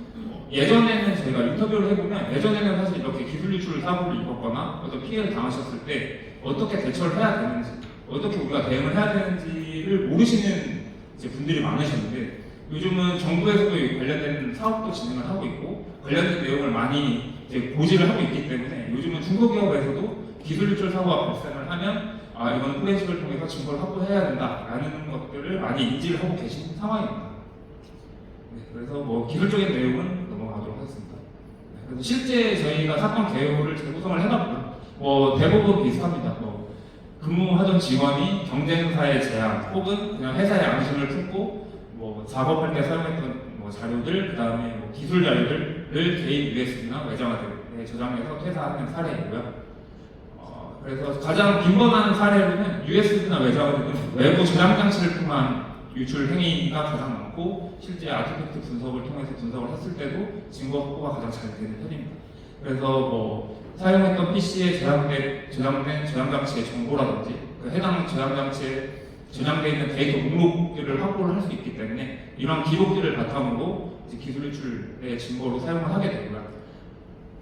예전에는 저희가 인터뷰를 해보면 예전에는 사실 이렇게 기술 유출 사고를 입었거나 어떤 피해를 당하셨을 때 어떻게 대처를 해야 되는지, 어떻게 우리가 대응을 해야 되는지를 모르시는 이제 분들이 많으셨는데, 요즘은 정부에서도 관련된 사업도 진행을 하고 있고 관련된 내용을 많이 이제 고지를 하고 있기 때문에 요즘은 중소기업에서도 기술 유출 사고가 발생을 하면 이건 포렌식을 통해서 증거를 확보해야 된다라는 것들을 많이 인지를 하고 계신 상황입니다. 그래서 기술적인 내용은 넘어가도록 하겠습니다. 그래서 실제 저희가 사건 개요를 재구성을 해봤고요. 대부분 비슷합니다. 근무하던 직원이 경쟁사의 제안 혹은 그냥 회사의 양심을 품고 작업할 때 사용했던 자료들, 그 다음에 기술 자료들을 개인 USB나 외장하드에 저장해서 퇴사하는 사례이고요. 그래서 가장 빈번한 사례로는 USB나 외장하드는 외부 저장 장치를 통한 유출 행위가 가장 많고, 실제 아티팩트 분석을 통해서 분석을 했을 때도 증거 확보가 가장 잘 되는 편입니다. 그래서 사용했던 PC에 저장된 저장 장치의 정보라든지 그 해당 저장 장치에 저장되어 있는 데이터 목록들을 확보를 할 수 있기 때문에 이런 기록들을 바탕으로 이제 기술 유출의 증거로 사용을 하게 되고요.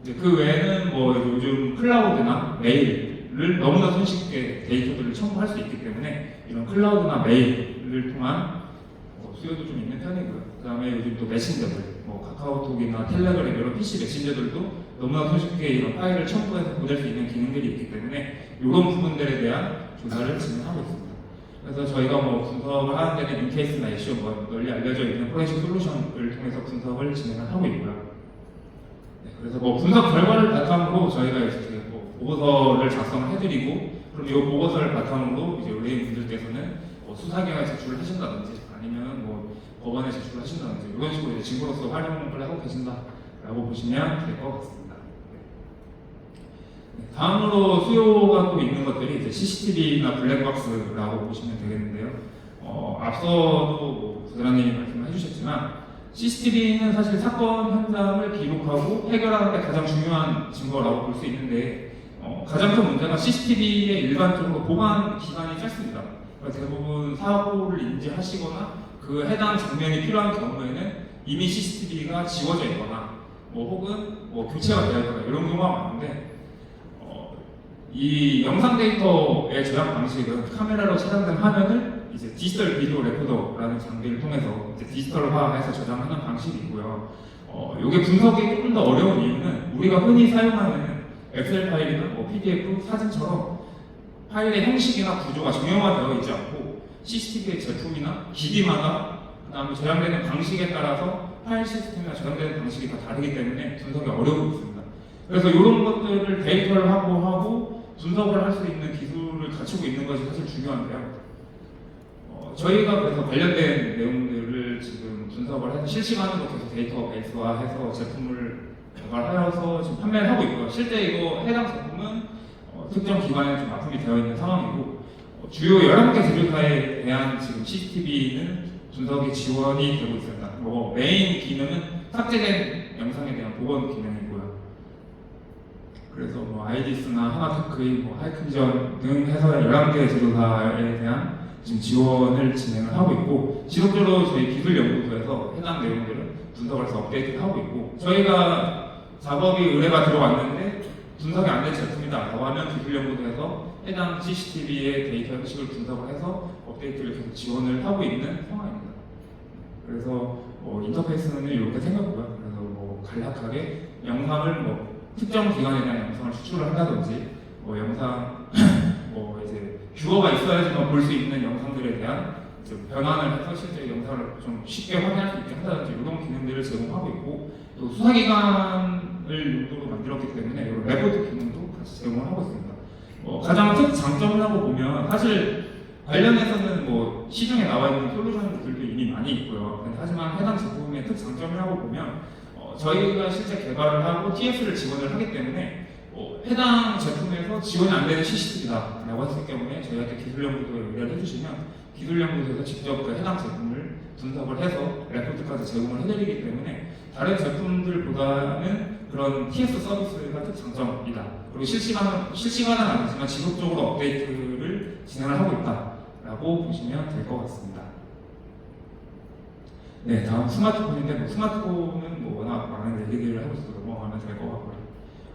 이제 그 외에는 요즘 클라우드나 메일을 너무나 손쉽게 데이터들을 첨부할 수 있기 때문에 이런 클라우드나 메일을 통한 수요도 좀 있는 편이고요. 그 다음에 요즘 또 메신저들, 카카오톡이나 텔레그램 이런 PC 메신저들도 너무나 손쉽게 이런 파일을 첨부해서 보낼 수 있는 기능들이 있기 때문에 이런 부분들에 대한 조사를 진행하고 있습니다. 그래서 저희가 분석을 하는 데는 인케이스나 이슈 널리 알려져 있는 포렌식 솔루션을 통해서 분석을 진행을 하고 있고요. 그래서 분석 결과를 바탕으로 저희가 이제 보고서를 작성을 해드리고, 그럼 이 보고서를 바탕으로 이제 의뢰인분들께서는 수사기관에 제출을 하신다든지 아니면 법원에 제출을 하신다든지 이런 식으로 이제 증거로서 활용을 하고 계신다라고 보시면 될 것 같습니다. 다음으로 수요가 또 있는 것들이 이제 CCTV나 블랙박스라고 보시면 되겠는데요. 앞서도 부장님이 말씀해 주셨지만 CCTV는 사실 사건 현장을 기록하고 해결하는 데 가장 중요한 증거라고 볼 수 있는데, 가장 큰 문제가 CCTV의 일반적으로 보관 기간이 짧습니다. 그러니까 대부분 사고를 인지하시거나 그 해당 장면이 필요한 경우에는 이미 CCTV가 지워져 있거나 혹은 교체가 되어 있거나 이런 경우가 많은데, 이 영상 데이터의 저장 방식은 카메라로 촬영된 화면을 이제 디지털 비디오 레코더라는 장비를 통해서 이제 디지털화해서 저장하는 방식이고요. 이게 분석이 조금 더 어려운 이유는 우리가 흔히 사용하는 엑셀 파일이나 PDF 사진처럼 파일의 형식이나 구조가 정형화되어 있지 않고 CCTV의 제품이나 기기마다 그다음에 저장되는 방식에 따라서 파일 시스템이나 저장되는 방식이 다 다르기 때문에 분석이 어려움이 있습니다. 그래서 이런 것들을 데이터를 확보하고 분석을 할 수 있는 기술을 갖추고 있는 것이 사실 중요한데요. 저희가 그래서 관련된 내용들을 지금 분석을 해서 실시간으로 계속 데이터베이스화해서 제품을 개발하여서 지금 판매를 하고 있고요. 실제 이거 해당 제품은 특정 기관에 좀 납품이 되어 있는 상황이고, 주요 11개 제조사에 대한 지금 CCTV는 분석이 지원이 되고 있습니다. 메인 기능은 삭제된 영상에 대한 복원 기능이고요. 그래서 아이디스나 하나테크의 하이크비전 등 해서 11개 제조사에 대한 지금 지원을 진행을 하고 있고 지속적으로 저희 기술연구소에서 해당 내용들을 분석을 해서 업데이트를 하고 있고 저희가 작업이 의뢰가 들어왔는데 분석이 안 된 제품이다라고 하면 기술연구소에서 해당 CCTV의 데이터 형식을 분석을 해서 업데이트를 계속 지원을 하고 있는 상황입니다. 그래서 인터페이스는 이렇게 생겼고요. 그래서 간략하게 영상을 특정 기관에 대한 영상을 추출을 한다든지 영상 이제 뷰어가 있어야지만 볼 수 있는 영상들에 대한 변환을 해서 실제 영상을 좀 쉽게 확인할 수 있게 한다든지 이런 기능들을 제공하고 있고 또 수사기관을 용도로 만들었기 때문에 이런 레포트 기능도 같이 제공을 하고 있습니다. 가장 큰 장점이라고 보면 사실 관련해서는 시중에 나와 있는 솔루션들도 이미 많이 있고요. 하지만 해당 제품의 특장점이라고 보면 저희가 실제 개발을 하고 TS를 지원을 하기 때문에 해당 제품에서 지원이 안 되는 CCTV다라고 했을 경우에 저희한테 기술연구소에 의뢰를 해주시면 기술연구소에서 직접 그 해당 제품을 분석을 해서 레포트까지 제공을 해드리기 때문에 다른 제품들보다는 그런 TS 서비스가 특장점이다. 그리고 실시간은 아니지만 지속적으로 업데이트를 진행을 하고 있다라고 보시면 될 것 같습니다. 네, 다음 스마트폰인데 스마트폰은 워낙 많은 얘기들을 하고 있어서 넘어가면 될 것 같고요.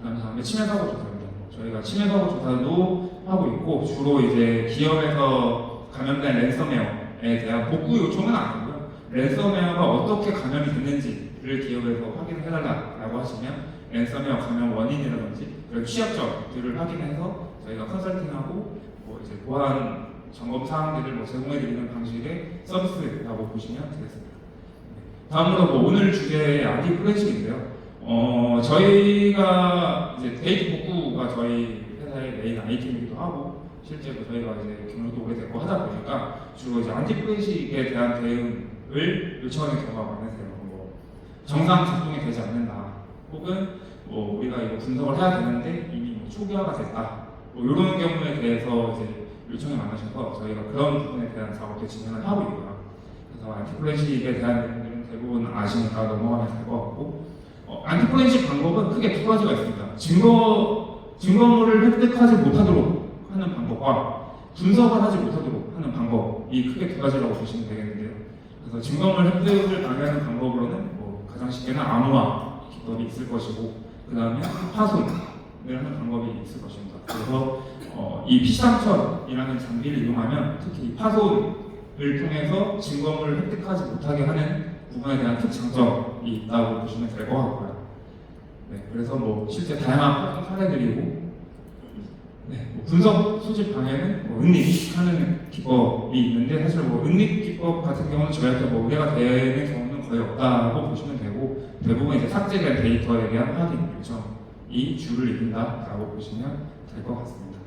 다음에 치매사고 조사입니다. 저희가 치매사고 조사도 하고 있고 주로 이제 기업에서 감염된 랜섬웨어에 대한 복구 요청은 아니고요. 랜섬웨어가 어떻게 감염이 됐는지를 기업에서 확인해달라고 하시면 랜섬웨어 감염 원인이라든지 그런 취약점들을 확인해서 저희가 컨설팅하고 이제 보안 점검 사항들을 제공해드리는 방식의 서비스라고 보시면 되겠습니다. 다음으로 오늘 주제의 안티 프렌식인데요. 저희가 이제 데이터 복구가 저희 회사의 메인 아이템이기도 하고 실제로 저희가 이제 경력도 오래됐고 하다 보니까 주로 이제 안티 프렌식에 대한 대응을 요청하는 경우가 많으세요. 정상 작동이 되지 않는다. 혹은 우리가 이거 분석을 해야 되는데 이미 초기화가 됐다. 이런 경우에 대해서 이제 요청이 많으셔서 저희가 그런 부분에 대한 작업도 진행을 하고 있고요. 그래서 안티플래식에 대한 내용들은 대부분 아시니까 넘어가면 될 것 같고 안티플래식 방법은 크게 두 가지가 있습니다. 증거물을 획득하지 못하도록 하는 방법과 분석을 하지 못하도록 하는 방법이 크게 두 가지라고 보시면 되겠는데요. 그래서 증거물 획득을 방해하는 방법으로는 가장 쉽게는 암호화 기법이 있을 것이고 그 다음에 파손을 하는 방법이 있을 것입니다. 그래서 이 PC3000이라는 장비를 이용하면 특히 이 파손을 통해서 증거물을 획득하지 못하게 하는 부분에 대한 특장점이 있다고 보시면 될 것 같고요. 네, 그래서 실제 다양한 사례들이고 분석 수집 방해는 은닉하는 기법이 있는데 사실 은닉 기법 같은 경우는 저희한테 의뢰가 되는 경우는 거의 없다고 보시면 되고 대부분 이제 삭제된 데이터에 대한 확인 요청이 주를 이룬다라고 보시면 될 것 같습니다.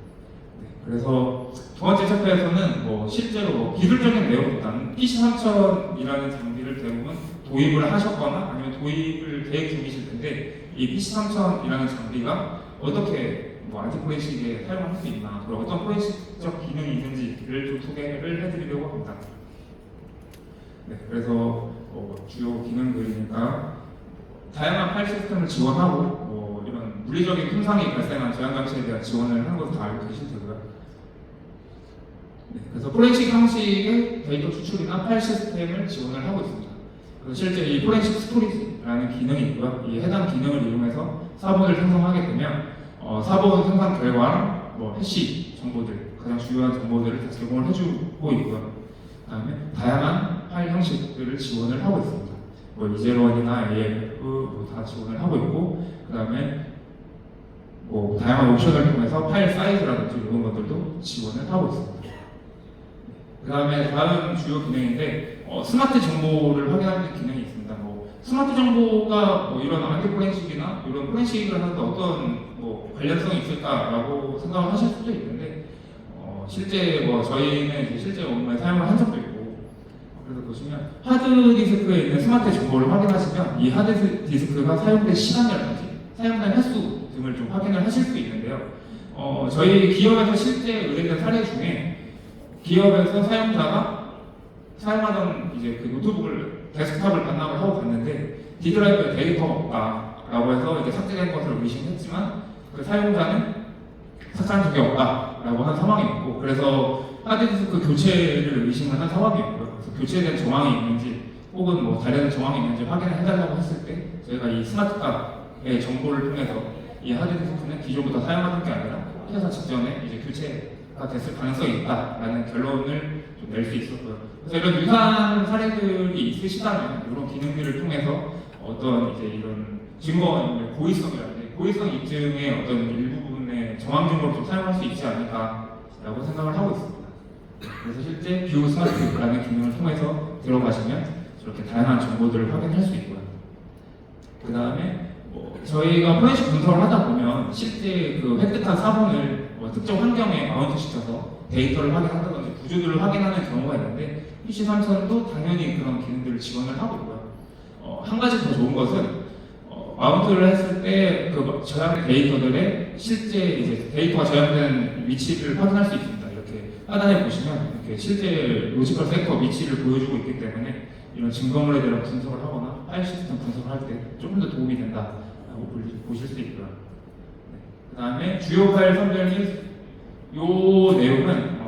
네, 그래서 두 번째 챕터에서는 실제로 기술적인 내용보다는 PC3000이라는 장비를 대부분 도입을 하셨거나 아니면 도입을 계획 중이실 텐데 이 PC3000이라는 장비가 어떻게 안티프렌식에 사용할 수 있나 그리고 어떤 프렌식적 기능이 있는지를 좀 소개를 해드리려고 합니다. 네, 그래서 주요 기능들이니까 다양한 파일 시스템을 지원하고 이런 물리적인 손상이 발생한 저장 장치에 대한 지원을 하는 것을 다 알고 계실 테고요. 네, 그래서 포렌식 형식의 데이터 추출이나 파일 시스템을 지원을 하고 있습니다. 그래서 실제 이 포렌식 스토리지라는 기능이 있고요. 이 해당 기능을 이용해서 사본을 생성하게 되면 사본 생산 결과랑 해시 정보들, 가장 중요한 정보들을 다 제공을 해주고 있고요. 그다음에 다양한 파일 형식들을 지원을 하고 있습니다. 이제론이나 AF 다 지원을 하고 있고, 그다음에 다양한 옵션을 통해서 파일 사이즈라든지 이런 것들도 지원을 하고 있습니다. 그다음에 다음 주요 기능인데 스마트 정보를 확인하는 기능이 있습니다. 스마트 정보가 이런 안티포렌식이나 이런 포렌식을 하는데 어떤 관련성이 있을까라고 생각을 하실 수도 있는데 실제 저희는 이제 실제 업무에 사용을 한 적도 있고 그래서 보시면 하드 디스크에 있는 스마트 정보를 확인하시면 이 하드 디스크가 사용된 시간이라든지 사용된 횟수 등을 좀 확인을 하실 수 있는데요. 저희 기업에서 실제 의뢰된 사례 중에 기업에서 사용자가 사용하던 이제 그 노트북을 데스크탑을 반납을 하고 갔는데 D드라이브에 데이터가 없다라고 해서 이제 삭제된 것을 의심했지만 그 사용자는 삭제한 적이 없다라고 한 상황이 있고 그래서 하드디스크 교체를 의심을 한 상황이었고요. 그래서 교체된 정황이 있는지 혹은 뭐 다른 정황이 있는지 확인을 해달라고 했을 때 저희가 이 스마트카의 정보를 통해서 이 하드디스크는 기존부터 사용하던 게 아니라 회사 직전에 이제 교체가 됐을 가능성이 있다라는 결론을 좀 낼 수 있었고요. 그래서 이런 유사한 사례들이 있으시다면 이런 기능들을 통해서 어떤 이제 이런 증거 고의성이라든지 고의성 입증의 어떤 일부분의 정황 증거를 좀 사용할 수 있지 않을까라고 생각을 하고 있습니다. 그래서 실제 뷰 스마트라는 기능을 통해서 들어가시면 저렇게 다양한 정보들을 확인할 수 있고요. 그 다음에 저희가 포렌식 분석을 하다 보면 실제 그 획득한 사본을 특정 환경에 마운트시켜서 데이터를 확인한다든지 구조들을 확인하는 경우가 있는데 PC3000도 당연히 그런 기능들을 지원을 하고 있고요. 한 가지 더 좋은 것은 마운트를 했을 때 그 저장된 데이터들의 실제 이제 데이터가 저장된 위치를 확인할 수 있습니다. 이렇게 하단에 보시면 이렇게 실제 로지컬 섹터 위치를 보여주고 있기 때문에 이런 증거물에 대한 분석을 하거나 파일 시스템 분석을 할 때 조금 더 도움이 된다라고 보실 수 있고요. 네. 그 다음에 주요 파일 선별 및 요 내용은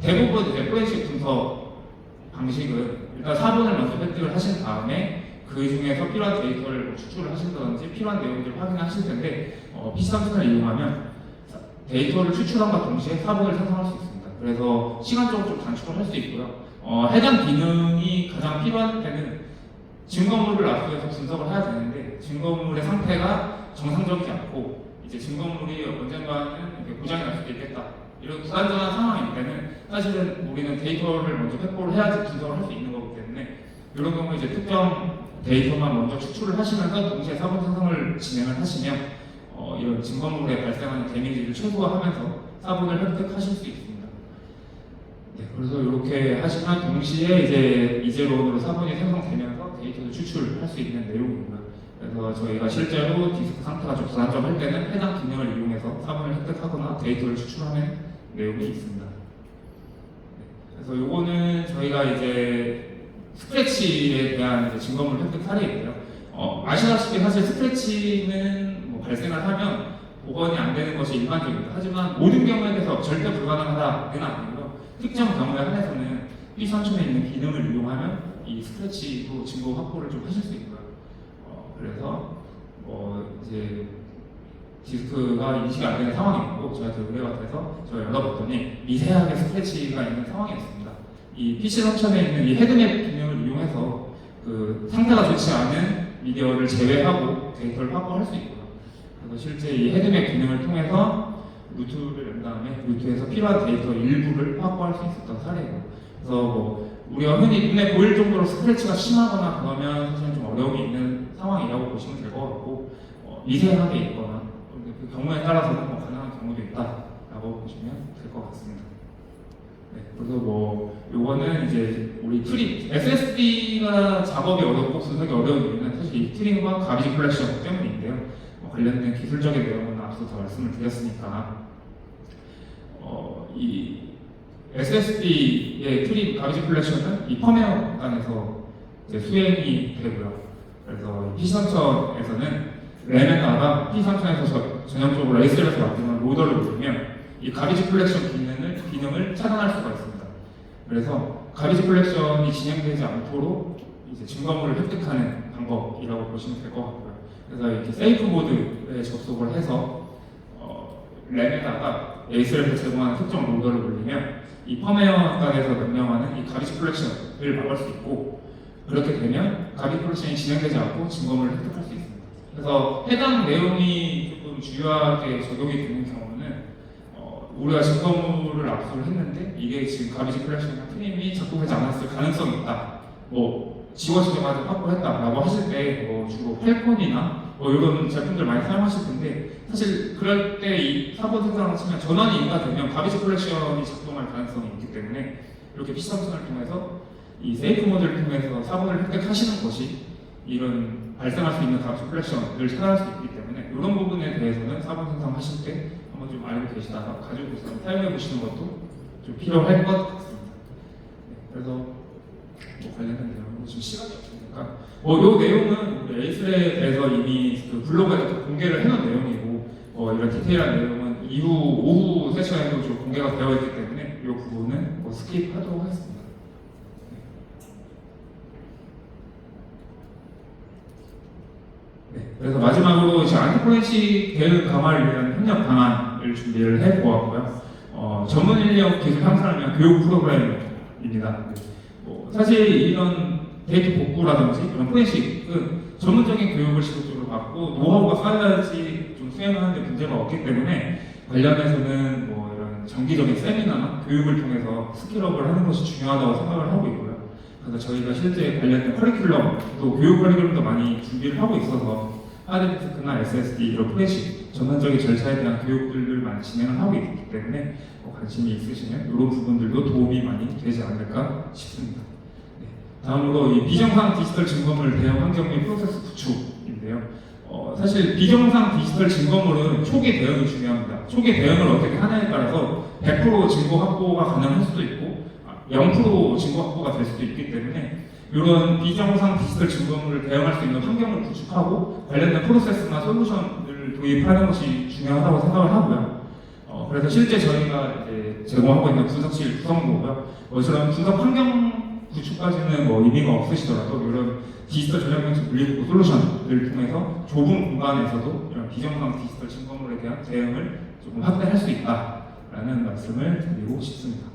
대부분 이제 포렌식 분석 방식은 일단 사본을 먼저 획득을 하신 다음에 그 중에서 필요한 데이터를 추출을 하신다든지 필요한 내용들을 확인하실 텐데 PC3000을 이용하면 데이터를 추출함과 동시에 사본을 생성할 수 있습니다. 그래서 시간적으로 좀 단축을 할 수 있고요. 해당 기능이 가장 필요한 때는 증거물을 압수해서 분석을 해야 되는데 증거물의 상태가 정상적이지 않고 이제 증거물이 언젠가는 고장이 날 수도 있겠다 이런 불안정한 상황일 때는 사실은 우리는 데이터를 먼저 확보를 해야지 분석을 할 수 있는 거기 때문에 이런 경우에 이제 특정 데이터만 먼저 추출을 하시면서 동시에 사본 생성을 진행을 하시면 이런 증거물에 발생하는 데미지를 최소화하면서 사본을 획득하실 수 있습니다. 네, 그래서 이렇게 하시면 동시에 이제 이제론으로 사본이 생성되면서 데이터를 추출할 수 있는 내용입니다. 그래서 저희가 실제로 디스크 상태가 좀 불안정할 때는 해당 기능을 이용해서 사본을 획득하거나 데이터를 추출하는 내용이 있습니다. 네, 그래서 요거는 저희가 이제 스크래치에 대한 이제 증거물 획득 사례인데요. 아시다시피 사실 스크래치는 뭐 발생을 하면 복원이 안 되는 것이 일반적입니다. 하지만 모든 경우에 대해서 절대 불가능하다는 아니고요. 특정 경우에 한해서는 PC3000에 있는 기능을 이용하면 이 스크래치도 증거 확보를 좀 하실 수 있고요. 그래서 이제 디스크가 인식이 안 되는 상황이었고 저한테 의뢰가 돼서 제가 열어봤더니 미세하게 스크래치가 있는 상황이었습니다. 이 PC3000에 있는 이 헤드맵 기능을 이용해서 그 상태가 좋지 않은 미디어를 제외하고 데이터를 확보할 수 있고요. 그래서 실제 이 헤드맵 기능을 통해서 루트를 연 다음에 루트에서 필요한 데이터 일부를 확보할 수 있었던 사례예요. 그래서 우리가 흔히 눈에 보일 정도로 스크래치가 심하거나 그러면 사실 좀 어려움이 있는 상황이라고 보시면 될 것 같고 미세하게 있거나 그 경우에 따라서는 가능한 경우도 있다라고 보시면 될 것 같습니다. 네, 그래서 요거는 이제 우리 트림 SSD가 작업이 어렵고 분석이 어려운 이유는 사실 이 트림과 가비지 컬렉션 때문인데요. 관련된 기술적인 내용은 앞서 다 말씀을 드렸으니까 이 SSD의 트림 가비지 컬렉션은 이 펌웨어 단에서 이제 수행이 되고요. 그래서 PC3000에서는 램에다가 PC3000에서 전형적으로 SL에서 맡기는 로더를 누르면 이 가비지 컬렉션 기능을 차단할 수가 있습니다. 그래서 가비지 컬렉션이 진행되지 않도록 이제 증거물을 획득하는 방법이라고 보시면 될 것 같고요. 그래서 이렇게 세이프 모드에 접속을 해서 램에다가 SL에서 제공하는 특정 로더를 눌리면 이 펌웨어 단에서 명령하는 이 가비지 컬렉션을 막을 수 있고 그렇게 되면 가비지 컬렉션이 진행되지 않고 증거물을 획득할 수 있습니다. 그래서 해당 내용이 조금 주요하게 적용이 되는 경우는 우리가 증거물을 압수를 했는데 이게 지금 가비지 컬렉션이나 트림이 작동하지 않았을 가능성이 있다. 지워지자마자 확보했다라고 하실 때 주로 펠콘이나 이런 제품들 많이 사용하실 텐데 사실 그럴 때 이 사본 생산을 치면 전원이 인가되면 가비지 컬렉션이 작동할 가능성이 있기 때문에 이렇게 PC3000을 통해서 이 세이프 모드를 통해서 사본을 획득하시는 것이 이런 발생할 수 있는 가비지 컬렉션을 차단할 수 있기 때문에 이런 부분에 대해서는 사본 생성하실 때 한번 좀 알고 계시다가 가지고 계시다가 사용해 보시는 것도 좀 필요할 것 같습니다. 네, 그래서 관련된 내용은 지금 시간이 없으니까 이 내용은 우리 에이슬에서 이미 그 블로그에서 공개를 해놓은 내용이고 이런 디테일한 내용은 이후 오후 세션에도 좀 공개가 되어 있기 때문에 이 부분은 뭐 스킵하도록 하겠습니다. 네, 그래서 마지막으로 이제 안티포렌식 대응 강화를 위한 협력 방안을 준비를 해보았고요. 전문 인력 기술 향상을 위한 교육 프로그램입니다. 네, 사실 이런 데이터 복구라든지 그런 포렌식은 전문적인 교육을 지속적으로 받고 노하우가 쌓여야지 좀 수행하는 데 문제가 없기 때문에 관련해서는 뭐 이런 정기적인 세미나나 교육을 통해서 스킬업을 하는 것이 중요하다고 생각을 하고 있고요. 그래서 저희가 실제 관련된 커리큘럼, 또 교육 커리큘럼도 많이 준비를 하고 있어서 하드디스크나 SSD 이런 플래시 전반적인 절차에 대한 교육들을 많이 진행을 하고 있기 때문에 관심이 있으시면 이런 부분들도 도움이 많이 되지 않을까 싶습니다. 네. 다음으로 이 비정상 디지털 증거물 대응 환경 및 프로세스 구축인데요. 사실 비정상 디지털 증거물은 초기 대응이 중요합니다. 초기 대응을 어떻게 하냐에 따라서 100% 증거 확보가 가능할 수도 있고 0% 증거 확보가 될 수도 있기 때문에 이런 비정상 디지털 증거물을 대응할 수 있는 환경을 구축하고 관련된 프로세스나 솔루션을 도입하는 것이 중요하다고 생각을 하고요. 그래서 실제 저희가 이제 제공하고 있는 분석실 구성도고요. 이런 분석 환경 구축까지는 뭐 의미가 없으시더라도 이런 디지털 전략면체 분리복구 솔루션을 통해서 좁은 공간에서도 이런 비정상 디지털 증거물에 대한 대응을 조금 확대할 수 있다라는 말씀을 드리고 싶습니다.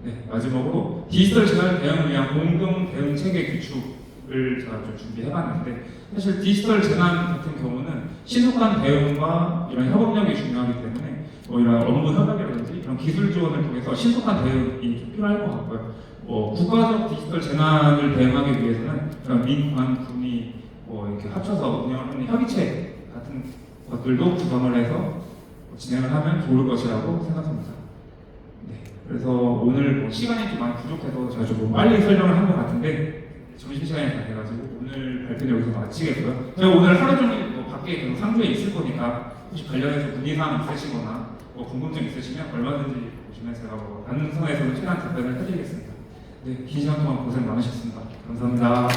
네, 마지막으로 디지털 재난 대응을 위한 공동 대응 체계 구축을 제가 좀 준비해봤는데 사실 디지털 재난 같은 경우는 신속한 대응과 이런 협업력이 중요하기 때문에 이런 업무 협약이라든지 이런 기술 지원을 통해서 신속한 대응이 좀 필요할 것 같고요. 국가적 디지털 재난을 대응하기 위해서는 그런 민관, 군이 이렇게 합쳐서 운영을 하는 협의체 같은 것들도 구성을 해서 진행을 하면 좋을 것이라고 생각합니다. 네, 그래서 오늘 시간이 좀 많이 부족해서 제가 좀 빨리 설명을 한 것 같은데 점심시간이 다 돼가지고 오늘 발표는 여기서 마치겠고요. 제가 오늘 하루 종일 밖에 상주에 있을 거니까 혹시 관련해서 문의사항 있으시거나 궁금증 있으시면 얼마든지 보시면 제가 가능선에서는 최대한 답변을 해드리겠습니다. 네, 긴 시간 동안 고생 많으셨습니다. 감사합니다.